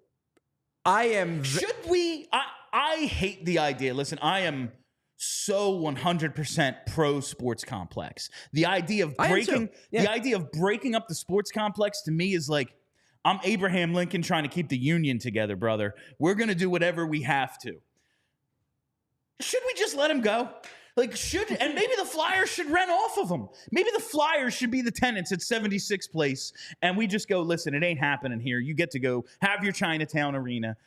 Should we? I hate the idea. Listen, I am so 100% pro sports complex. The idea of breaking up the sports complex to me is like, I'm Abraham Lincoln trying to keep the Union together, brother. We're going to do whatever we have to. Should we just let him go? Like, and maybe the Flyers should rent off of them. Maybe the Flyers should be the tenants at 76th Place, and we just go, listen, it ain't happening here. You get to go have your Chinatown arena.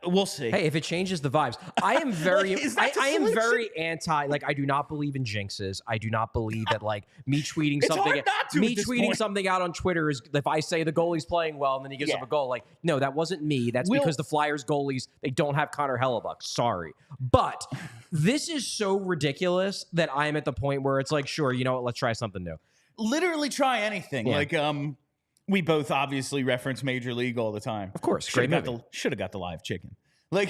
We'll see. Hey, if it changes the vibes, I am very, Like, is that the I am solution? very anti. Like, I do not believe in jinxes. I do not believe that like me tweeting It's something, hard not to me at this tweeting point. something out on Twitter is if I say the goalie's playing well and then he gives Yeah. up a goal. Like, no, that wasn't me. That's because the Flyers goalies, they don't have Connor Hellebuck. Sorry, but this is so ridiculous that I'm at the point where it's like, sure, you know what? Let's try something new. Literally try anything. Yeah. Like we both obviously reference Major League all the time. Of course, should great have got the live chicken. Like,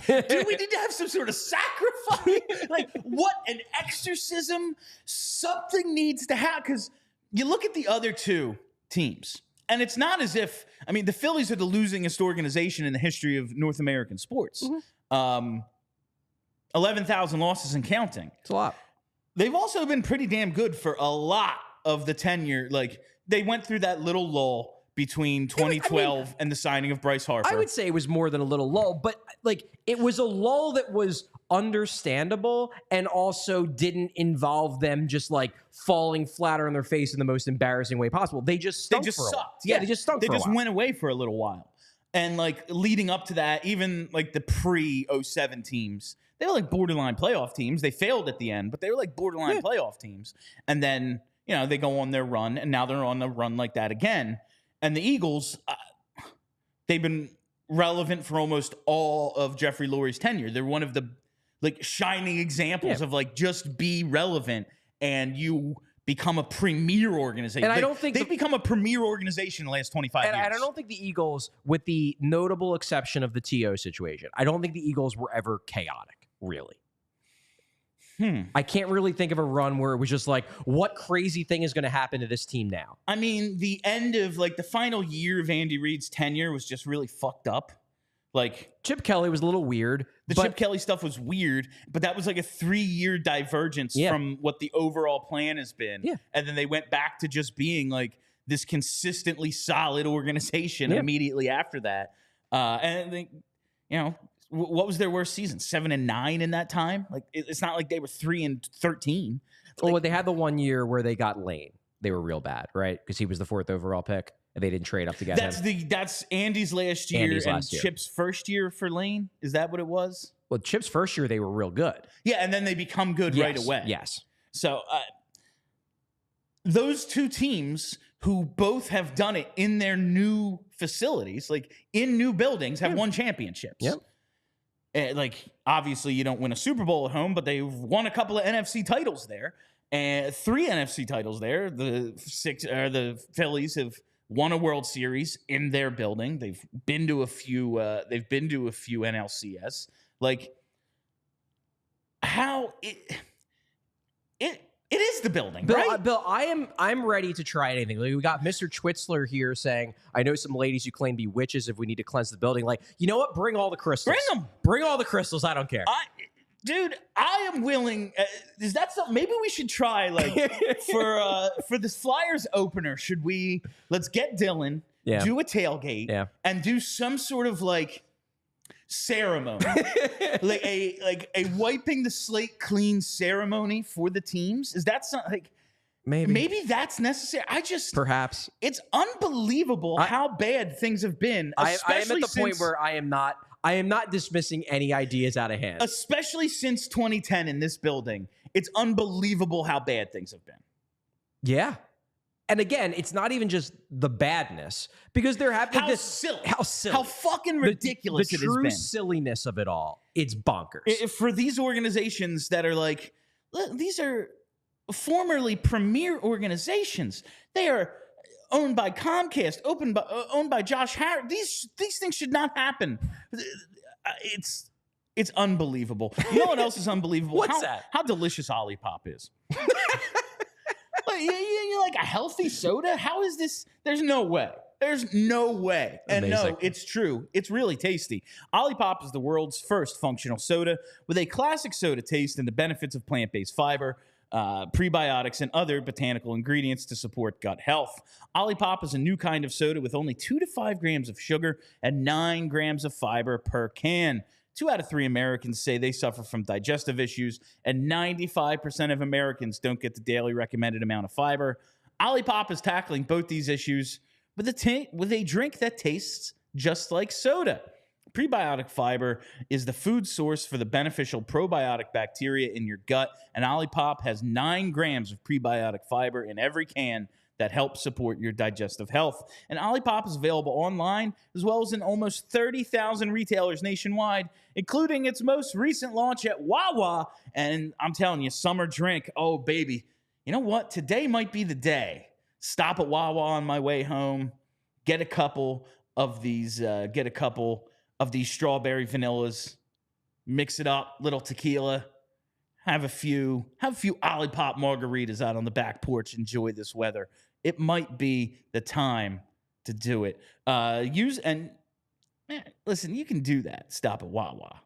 do we need to have some sort of sacrifice? Like, what, an exorcism? Something needs to happen. Because you look at the other two teams, and it's not as if, I mean, the Phillies are the losingest organization in the history of North American sports. 11,000 losses and counting. It's a lot. They've also been pretty damn good for a lot of the tenure. Like, they went through that little lull between 2012 and the signing of Bryce Harper. I would say it was more than a little lull, but like it was a lull that was understandable and also didn't involve them just like falling flatter on their face in the most embarrassing way possible. They just stunk for a while. sucked. Yeah, they just stunk They for a just while. went away for a little while. And like leading up to that, even like the pre-07 teams, they were like borderline playoff teams. They failed at the end, but they were like borderline playoff teams. And then, you know, they go on their run, and now they're on a run like that again. And the Eagles, they've been relevant for almost all of Jeffrey Lurie's tenure. They're one of the like shining examples of like just be relevant and you become a premier organization. And I don't think they've become a premier organization in the last 25 years. And I don't think the Eagles, with the notable exception of the T.O. situation, I don't think the Eagles were ever chaotic, really. I can't really think of a run where it was just like, what crazy thing is going to happen to this team now? I mean, the end of like the final year of Andy Reid's tenure was just really fucked up. Like Chip Kelly was a little weird. Chip Kelly stuff was weird, but that was like a 3-year divergence from what the overall plan has been. Yeah. And then they went back to just being like this consistently solid organization immediately after that. And they, you know, what was their worst season? 7-9 in that time? Like, it's not like they were 3-13. Like, well, they had the 1 year where they got Lane. They were real bad, right? Because he was the 4th overall pick, and they didn't trade up to get him. That's Andy's last year and Chip's first year for Lane. Is that what it was? Well, Chip's first year, they were real good. Yeah, and then they become good right away. Yes. So those two teams who both have done it in their new facilities, like in new buildings, have won championships. Yep. Like, obviously, you don't win a Super Bowl at home, but they've won a couple of NFC titles there, and 3 NFC titles there. The Phillies have won a World Series in their building. They've been to a few. NLCS. Like, how it is the building, Bill, right? Bill, I'm ready to try anything. Like, we got Mr. Twitzler here saying, I know some ladies who claim to be witches if we need to cleanse the building. Like, you know what? Bring all the crystals. Bring them. Bring all the crystals. I don't care. Dude, I am willing. Is that something? Maybe we should try, like, for the Flyers opener, let's get Dylan, do a tailgate, and do some sort of, like, ceremony, like a wiping the slate clean ceremony for the teams. Is that something like maybe that's necessary? Perhaps it's unbelievable how bad things have been. I am at the point where I am not dismissing any ideas out of hand, especially since 2010 in this building. It's unbelievable how bad things have been. Yeah. And again, it's not even just the badness, because there have been how fucking ridiculous it has been. The true silliness of it all. It's bonkers. For these organizations that are like, these are formerly premier organizations. They are owned by Comcast, owned by Josh Harris. These things should not happen. It's unbelievable. You know what else is unbelievable? What's that? How delicious Ollipop is. You like a healthy soda? How is this? There's no way. There's no way. And Amazing. no, it's true. It's really tasty. Ollipop is the world's first functional soda with a classic soda taste and the benefits of plant-based fiber, prebiotics, and other botanical ingredients to support gut health. Ollipop is a new kind of soda with only 2 to 5 grams of sugar and 9 grams of fiber per can. 2 out of 3 Americans say they suffer from digestive issues, and 95% of Americans don't get the daily recommended amount of fiber. Ollipop is tackling both these issues with a drink that tastes just like soda. Prebiotic fiber is the food source for the beneficial probiotic bacteria in your gut, and Ollipop has 9 grams of prebiotic fiber in every can that helps support your digestive health. And Ollipop is available online as well as in almost 30,000 retailers nationwide, including its most recent launch at Wawa. And I'm telling you, summer drink, oh baby, you know what? Today might be the day. Stop at Wawa on my way home, get a couple of these strawberry vanillas, mix it up, little tequila, have a few Ollipop margaritas out on the back porch, enjoy this weather. It might be the time to do it. Listen, you can do that. Stop at Wawa.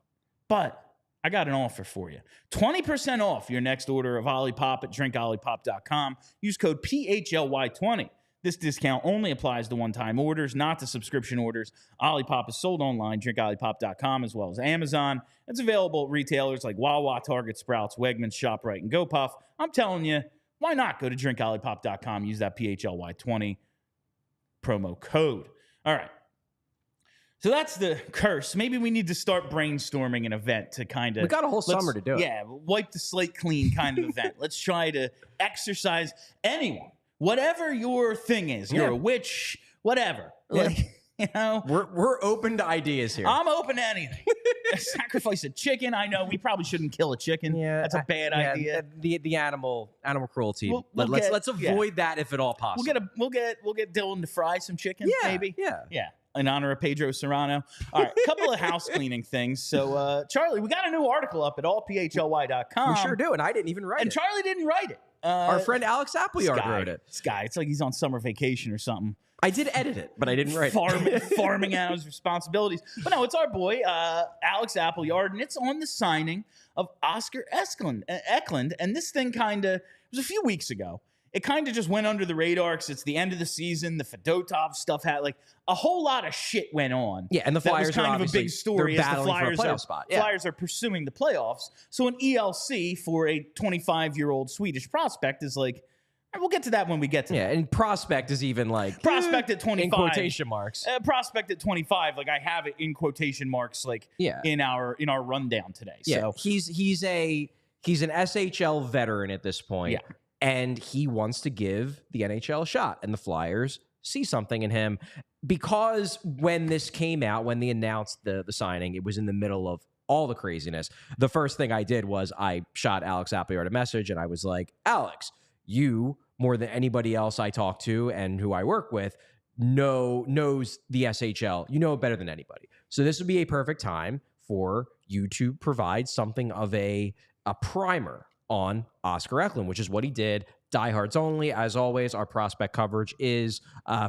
But I got an offer for you. 20% off your next order of Ollipop at drinkollipop.com. Use code PHLY20. This discount only applies to one-time orders, not to subscription orders. Ollipop is sold online, drinkollipop.com, as well as Amazon. It's available at retailers like Wawa, Target, Sprouts, Wegmans, ShopRite, and GoPuff. I'm telling you, why not go to drinkollipop.com, use that PHLY20 promo code. All right. So that's the curse. Maybe we need to start brainstorming an event to kind of... We got a whole summer to do it. Yeah, wipe the slate clean kind of event. Let's try to exercise anyone. Whatever your thing is. You're a witch, whatever. Yeah. You know? We're open to ideas here. I'm open to anything. Sacrifice a chicken. I know we probably shouldn't kill a chicken. Yeah, that's a bad idea. The animal cruelty. Let's avoid that if at all possible. We'll get Dylan to fry some chicken. Maybe. Yeah. In honor of Pedro Serrano. All right, a couple of house cleaning things. So, Charlie, we got a new article up at allphly.com. We sure do, and I didn't even write it. And Charlie didn't write it. Our friend Alex Appleyard wrote it. This guy, it's like he's on summer vacation or something. I did edit it, but I didn't write it. Farming out his responsibilities. But no, it's our boy, Alex Appleyard, and it's on the signing of Oscar Eklund. And this thing it was a few weeks ago. It kind of just went under the radar because it's the end of the season. The Fedotov stuff had a whole lot of shit went on. Yeah, and the Flyers that was kind of a big story. As the Flyers are pursuing the playoffs. So an ELC for a 25-year-old Swedish prospect is like, we'll get to that when we get to that. Yeah, and prospect is even prospect at 25 in quotation marks. Prospect at 25, I have it in quotation marks, in our rundown today. Yeah, so he's an SHL veteran at this point. Yeah. And he wants to give the NHL a shot, and the Flyers see something in him because when this came out, when they announced the signing, it was in the middle of all the craziness. The first thing I did was I shot Alex Appleyard a message, and I was like, Alex, you, more than anybody else I talk to and who I work with, knows the SHL. You know it better than anybody. So this would be a perfect time for you to provide something of a primer on Oscar Eklund, which is what he did. Diehards only. As always, our prospect coverage is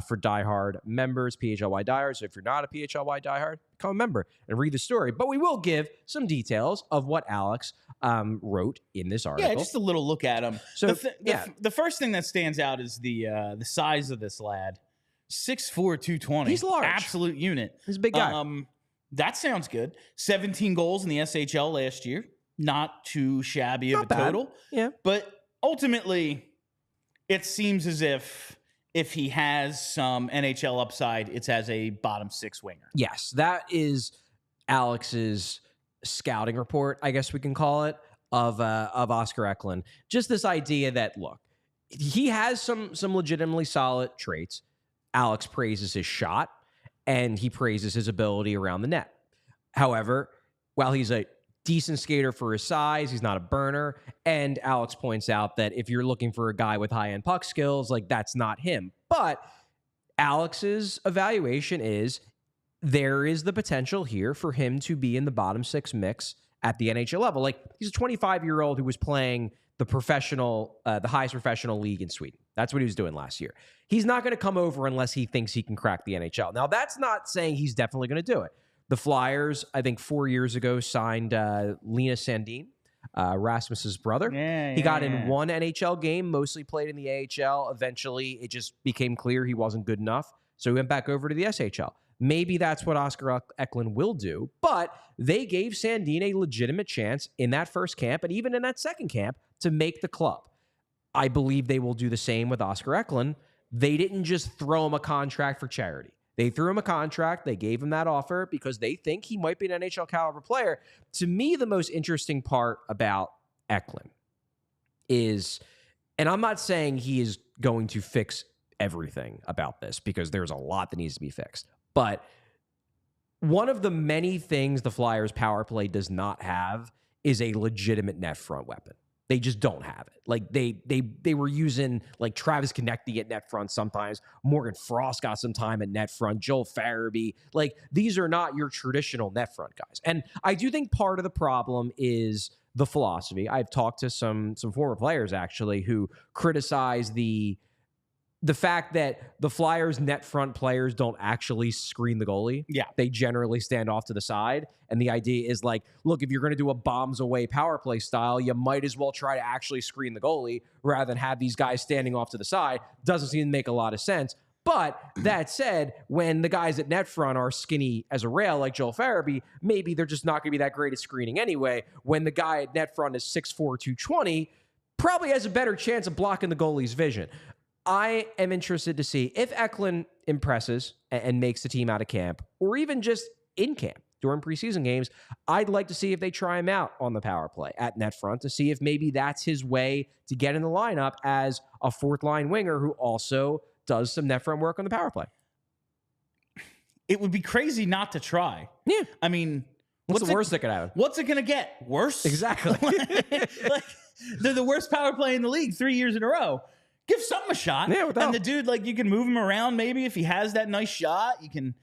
for diehard members, PHLY diehards. So if you're not a PHLY diehard, become a member and read the story. But we will give some details of what Alex wrote in this article. Yeah, just a little look at him. So the first thing that stands out is the size of this lad. 6'4", 220. He's large. Absolute unit. He's a big guy. That sounds good. 17 goals in the SHL last year. Not too shabby of a total. Yeah. But ultimately, it seems as if he has some NHL upside, it's as a bottom 6 winger. Yes, that is Alex's scouting report, I guess we can call it, of Oscar Eklund. Just this idea that, look, he has some legitimately solid traits. Alex praises his shot, and he praises his ability around the net. However, while he's a decent skater for his size, he's not a burner. And Alex points out that if you're looking for a guy with high-end puck skills, that's not him. But Alex's evaluation is there is the potential here for him to be in the bottom 6 mix at the NHL level. He's a 25-year-old who was playing the highest professional league in Sweden. That's what he was doing last year. He's not going to come over unless he thinks he can crack the NHL. Now, that's not saying he's definitely going to do it. The Flyers, I think 4 years ago, signed Linus Sandin, Rasmus's brother. He got in one NHL game, mostly played in the AHL. Eventually, it just became clear he wasn't good enough, so he went back over to the SHL. Maybe that's what Oscar Eklund will do, but they gave Sandin a legitimate chance in that first camp and even in that second camp to make the club. I believe they will do the same with Oscar Eklund. They didn't just throw him a contract for charity. They threw him a contract. They gave him that offer because they think he might be an NHL caliber player. To me, the most interesting part about Eklund is, and I'm not saying he is going to fix everything about this because there's a lot that needs to be fixed, but one of the many things the Flyers power play does not have is a legitimate net front weapon. They just don't have it. Like they were using like Travis Konecny at net front sometimes. Morgan Frost got some time at net front. Joel Farabee. Like these are not your traditional net front guys. And I do think part of the problem is the philosophy. I've talked to some former players actually who criticize the fact that the Flyers net front players don't actually screen the goalie. Yeah. They generally stand off to the side. And the idea is like, look, if you're going to do a bombs away power play style, you might as well try to actually screen the goalie rather than have these guys standing off to the side. Doesn't seem to make a lot of sense. But that said, when the guys at net front are skinny as a rail like Joel Farabee, maybe they're just not going to be that great at screening anyway. When the guy at net front is 6'4", 220, probably has a better chance of blocking the goalie's vision. I am interested to see if Eklind impresses and makes the team out of camp, or even just in camp during preseason games. I'd like to see if they try him out on the power play at net front to see if maybe that's his way to get in the lineup as a fourth line winger who also does some net front work on the power play. It would be crazy not to try. Yeah. I mean, what's the worst that could happen? What's it going to get? Worse? Exactly. Like, they're the worst power play in the league 3 years in a row. Give something a shot. Yeah, and the dude, like, you can move him around maybe if he has that nice shot. You can,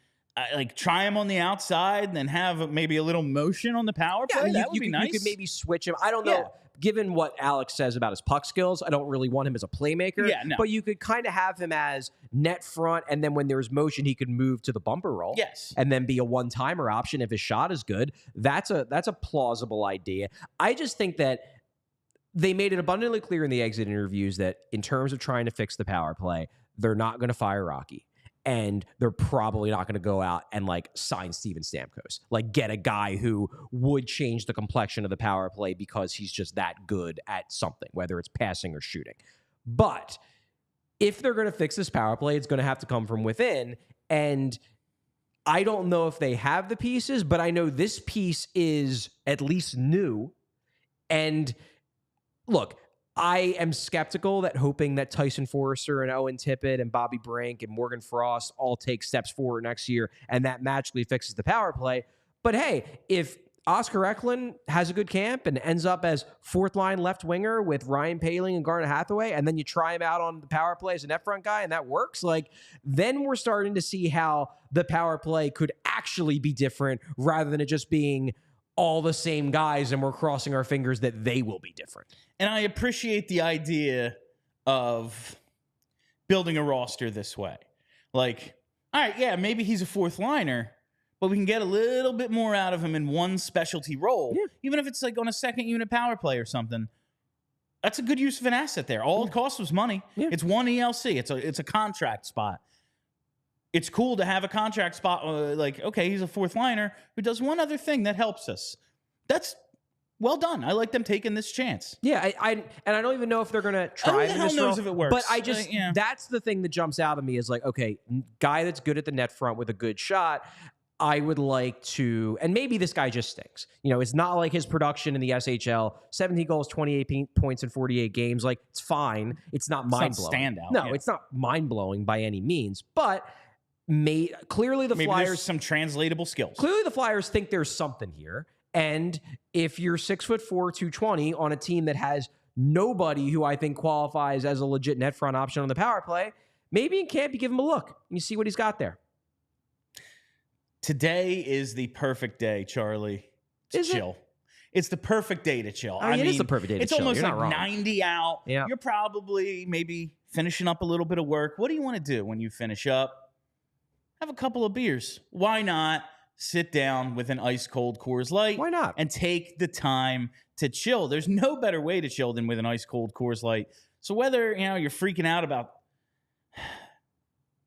like, try him on the outside and then have maybe a little motion on the power play. Yeah, that would be nice. You could maybe switch him. I don't know. Yeah. Given what Alex says about his puck skills, I don't really want him as a playmaker. Yeah, no. But you could kind of have him as net front, and then when there's motion, he could move to the bumper roll. Yes. And then be a one-timer option if his shot is good. That's a plausible idea. I just think that they made it abundantly clear in the exit interviews that in terms of trying to fix the power play, they're not going to fire Rocky. And they're probably not going to go out and like sign Steven Stamkos, like get a guy who would change the complexion of the power play because he's just that good at something, whether it's passing or shooting. But if they're going to fix this power play, it's going to have to come from within. And I don't know if they have the pieces, but I know this piece is at least new. And look, I am skeptical that hoping that Tyson Forrester and Owen Tippett and Bobby Brink and Morgan Frost all take steps forward next year and that magically fixes the power play. But hey, if Oscar Eklind has a good camp and ends up as fourth line left winger with Ryan Poehling and Garnet Hathaway, and then you try him out on the power play as a net front guy and that works, like then we're starting to see how the power play could actually be different rather than it just being all the same guys and we're crossing our fingers that they will be different. And I appreciate the idea of building a roster this way. Like, all right, yeah, maybe he's a fourth liner, but we can get a little bit more out of him in one specialty role, even if it's like on a second unit power play or something. That's a good use of an asset there. All it costs was money. Yeah. It's one ELC. It's a contract spot. It's cool to have a contract spot, like, okay, he's a fourth liner who does one other thing that helps us. That's well done. I like them taking this chance. Yeah, I don't even know if they're going to try him in this role, if it works. but I just, that's the thing that jumps out at me is like, okay, guy that's good at the net front with a good shot, I would like to, and maybe this guy just stinks. You know, it's not like his production in the SHL, 17 goals, 28 points in 48 games. Like, it's fine. It's not mind-blowing. Standout. No, it's not mind-blowing by any means, but clearly the Flyers, there's some translatable skills. Clearly the Flyers think there's something here. And if you're 6'4", 220 on a team that has nobody who I think qualifies as a legit net front option on the power play, maybe in camp you give him a look and you see what he's got there. Today is the perfect day, Charlie, to chill. It's the perfect day to chill. I mean, it is the perfect day to chill. It's almost like 90 out. Yeah. You're probably maybe finishing up a little bit of work. What do you want to do when you finish up? Have a couple of beers. Why not sit down with an ice-cold Coors Light? Why not? And take the time to chill. There's no better way to chill than with an ice-cold Coors Light. So whether, you're freaking out about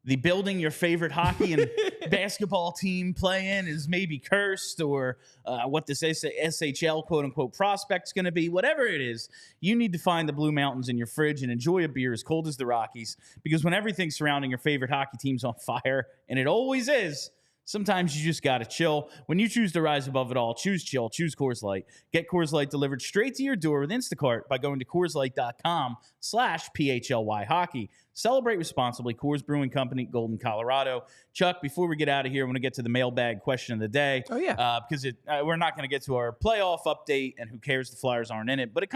the building your favorite hockey and basketball team play in is maybe cursed, or what this SHL quote-unquote prospect's going to be, whatever it is, you need to find the Blue Mountains in your fridge and enjoy a beer as cold as the Rockies, because when everything surrounding your favorite hockey team's on fire, and it always is, sometimes you just got to chill. When you choose to rise above it all, choose chill, choose Coors Light. Get Coors Light delivered straight to your door with Instacart by going to CoorsLight.com/PHLY hockey. Celebrate responsibly. Coors Brewing Company, Golden, Colorado. Chuck, before we get out of here, I want to get to the mailbag question of the day. Oh, yeah. Because we're not going to get to our playoff update, and who cares, the Flyers aren't in it. But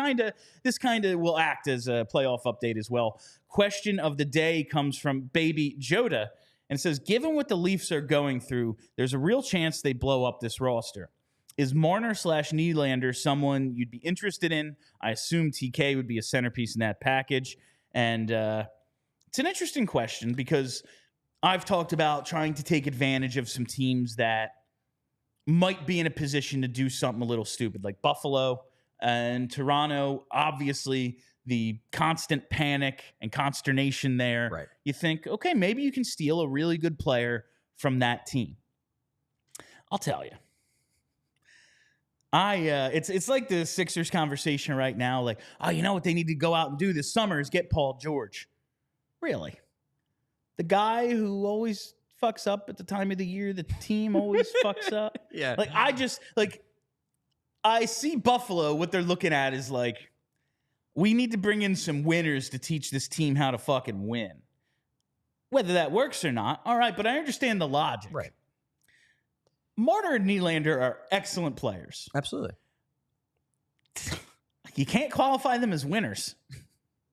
this kind of will act as a playoff update as well. Question of the day comes from Baby Joda, and it says, given what the Leafs are going through, there's a real chance they blow up this roster. Is Marner/Nylander someone you'd be interested in? I assume TK would be a centerpiece in that package. And it's an interesting question, because I've talked about trying to take advantage of some teams that might be in a position to do something a little stupid, like Buffalo and Toronto. Obviously, the constant panic and consternation there. Right. You think, okay, maybe you can steal a really good player from that team. I'll tell you. It's like the Sixers conversation right now. Like, oh, you know what they need to go out and do this summer is get Paul George. Really? The guy who always fucks up at the time of the year the team always fucks up? Yeah. I see Buffalo, what they're looking at is like, we need to bring in some winners to teach this team how to fucking win. Whether that works or not, all right, but I understand the logic. Right. Marner and Nylander are excellent players. Absolutely. You can't qualify them as winners.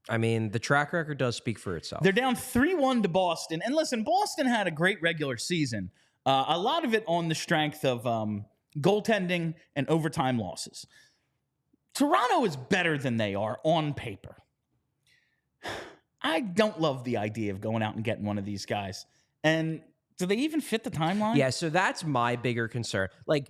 I mean, the track record does speak for itself. They're down 3-1 to Boston. And listen, Boston had a great regular season. A lot of it on the strength of goaltending and overtime losses. Toronto is better than they are on paper. I don't love the idea of going out and getting one of these guys. And do they even fit the timeline? Yeah, so that's my bigger concern. Like,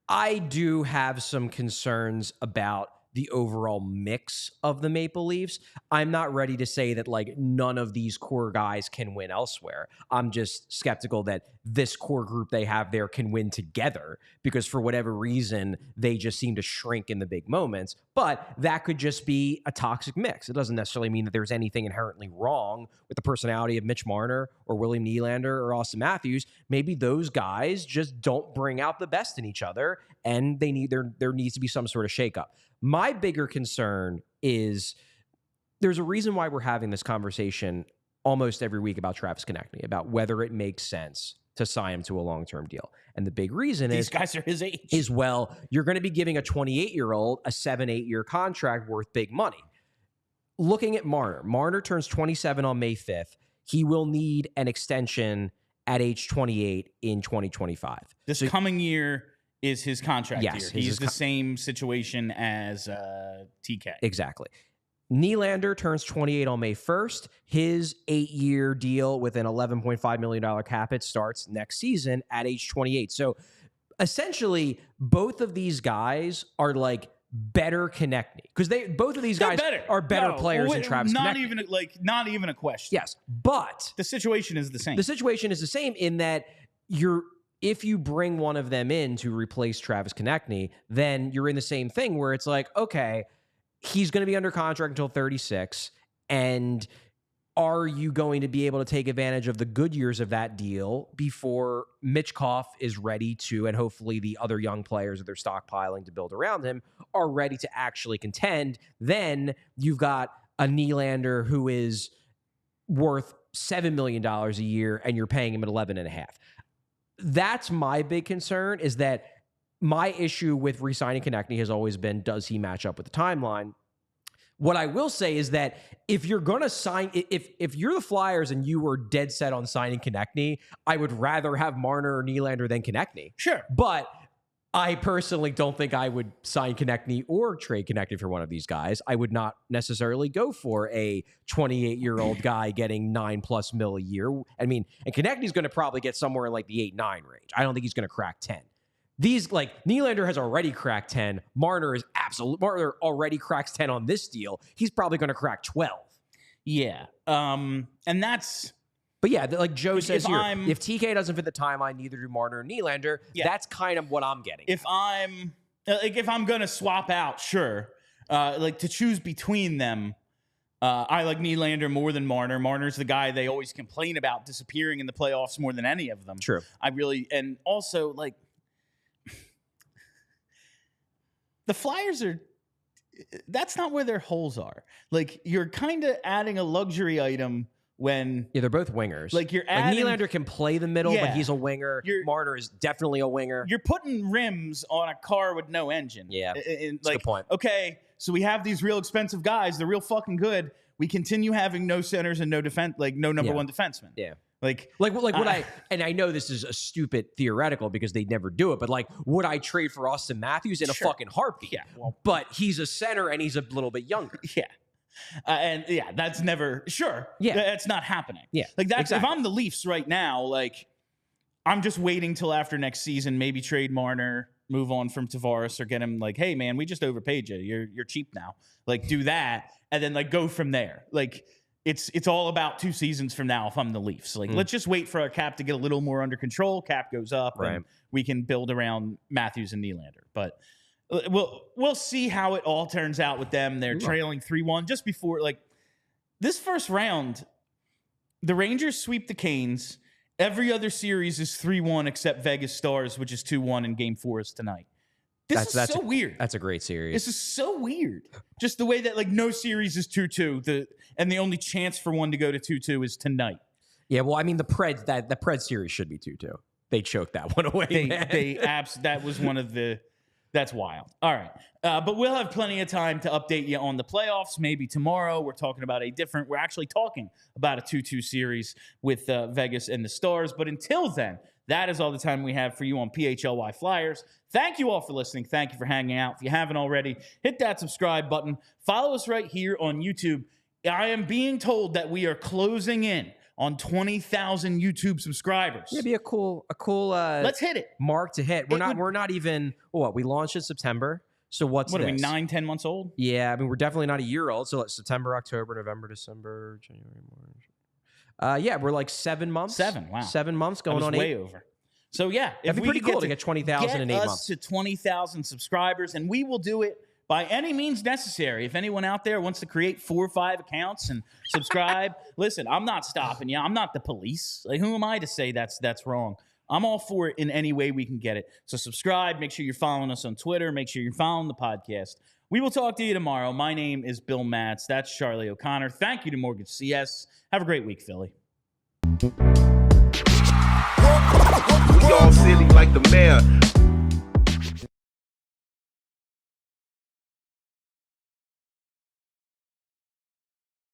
I do have some concerns about the overall mix of the Maple Leafs. I'm not ready to say that like none of these core guys can win elsewhere. I'm just skeptical that this core group they have there can win together, because for whatever reason, they just seem to shrink in the big moments. But that could just be a toxic mix. It doesn't necessarily mean that there's anything inherently wrong with the personality of Mitch Marner or William Nylander or Austin Matthews. Maybe those guys just don't bring out the best in each other, and there needs to be some sort of shakeup. My bigger concern is there's a reason why we're having this conversation almost every week about Travis Konechny, about whether it makes sense to sign him to a long-term deal. And the big reason These guys are his age. is, well, you're going to be giving a 28-year-old a 7-8 year contract worth big money. Looking at Marner turns 27 on May 5th. He will need an extension at age 28 in 2025. This coming year is his contract year. He's the same situation as TK. Exactly. Nylander turns 28 on May 1st. His 8-year deal with an $11.5 million cap hit starts next season at age 28. So essentially, both of these guys are like better Konechny, because both of these guys are better players than Travis Konechny. Not even a question. Yes, but the situation is the same. The situation is the same in that if you bring one of them in to replace Travis Konechny, then you're in the same thing where it's like, okay, he's going to be under contract until 36, and are you going to be able to take advantage of the good years of that deal before Mitchkov is ready to, and hopefully the other young players that they're stockpiling to build around him are ready to actually contend? Then you've got a Nylander who is worth $7 million a year, and you're paying him at 11.5. That's my big concern, is that my issue with re-signing Konechny has always been, does he match up with the timeline? What I will say is that if you're going to sign, if you're the Flyers and you were dead set on signing Konechny, I would rather have Marner or Nylander than Konechny. Sure. But I personally don't think I would sign Konechny or trade Konechny for one of these guys. I would not necessarily go for a 28-year-old guy getting $9+ million a year. I mean, and Konechny's going to probably get somewhere in like the 8-9 range. I don't think he's going to crack 10. These, like, Nylander has already cracked 10. Marner already cracks 10 on this deal. He's probably going to crack 12. Yeah. And that's But yeah, like Joe says here, I'm- if TK doesn't fit the timeline, neither do Marner or Nylander. Yeah. That's kind of what I'm getting. If I'm gonna swap out, sure. Like to choose between them, I like Nylander more than Marner. Marner's the guy they always complain about disappearing in the playoffs more than any of them. True. And also like the Flyers that's not where their holes are. Like you're kind of adding a luxury item when they're both wingers. like you're adding, Nylander can play the middle, but he's a winger. Marner is definitely a winger. You're putting rims on a car with no engine. Yeah, that's a good point. Okay, so we have these real expensive guys. They're real fucking good. We continue having no centers and no defense, like no number one defenseman. Yeah. Like what and I know this is a stupid theoretical because they never do it, but like, would I trade for Austin Matthews in a fucking heartbeat? Yeah. Well, but he's a center and he's a little bit younger. Yeah. That's never that's not happening. Yeah. Like that's exactly. if I'm the Leafs right now, like I'm just waiting till after next season, maybe trade Marner, move on from Tavares, or get him like, hey man, we just overpaid you. You're cheap now. Like do that and then like go from there. Like it's all about 2 seasons from now if I'm the Leafs. Like let's just wait for our cap to get a little more under control. Cap goes up and we can build around Matthews and Nylander. But we'll see how it all turns out with them. They're trailing 3-1 just before like this first round. The Rangers sweep the Canes. Every other series is 3-1 except Vegas Stars, which is 2-1 and Game 4 is tonight. That's so weird. That's a great series. This is so weird. Just the way that like no series is 2-2. And the only chance for one to go to 2-2 is tonight. Yeah, well, I mean the Preds series should be 2-2. They choked that one away. That was one of the. That's wild. All right. But we'll have plenty of time to update you on the playoffs. Maybe tomorrow we're actually talking about a 2-2 series with Vegas and the Stars. But until then, that is all the time we have for you on PHLY Flyers. Thank you all for listening. Thank you for hanging out. If you haven't already, hit that subscribe button. Follow us right here on YouTube. I am being told that we are closing in on 20,000 YouTube subscribers. It'd be a cool let's hit it. Mark to hit. We're not even we launched in September. So what are we, 9-10 months old? Yeah, I mean we're definitely not a year old. So it's September, October, November, December, January, March. We're like 7 months. 7, wow. 7 months going on way 8. over. So yeah, it'd be pretty cool to get 20,000 in 8 months. Us to 20,000 subscribers, and we will do it by any means necessary. If anyone out there wants to create 4 or 5 accounts and subscribe, listen, I'm not stopping you. I'm not the police. Like, who am I to say that's wrong? I'm all for it in any way we can get it. So subscribe. Make sure you're following us on Twitter. Make sure you're following the podcast. We will talk to you tomorrow. My name is Bill Matz. That's Charlie O'Connor. Thank you to Mortgage CS. Have a great week, Philly. We all silly like the mayor.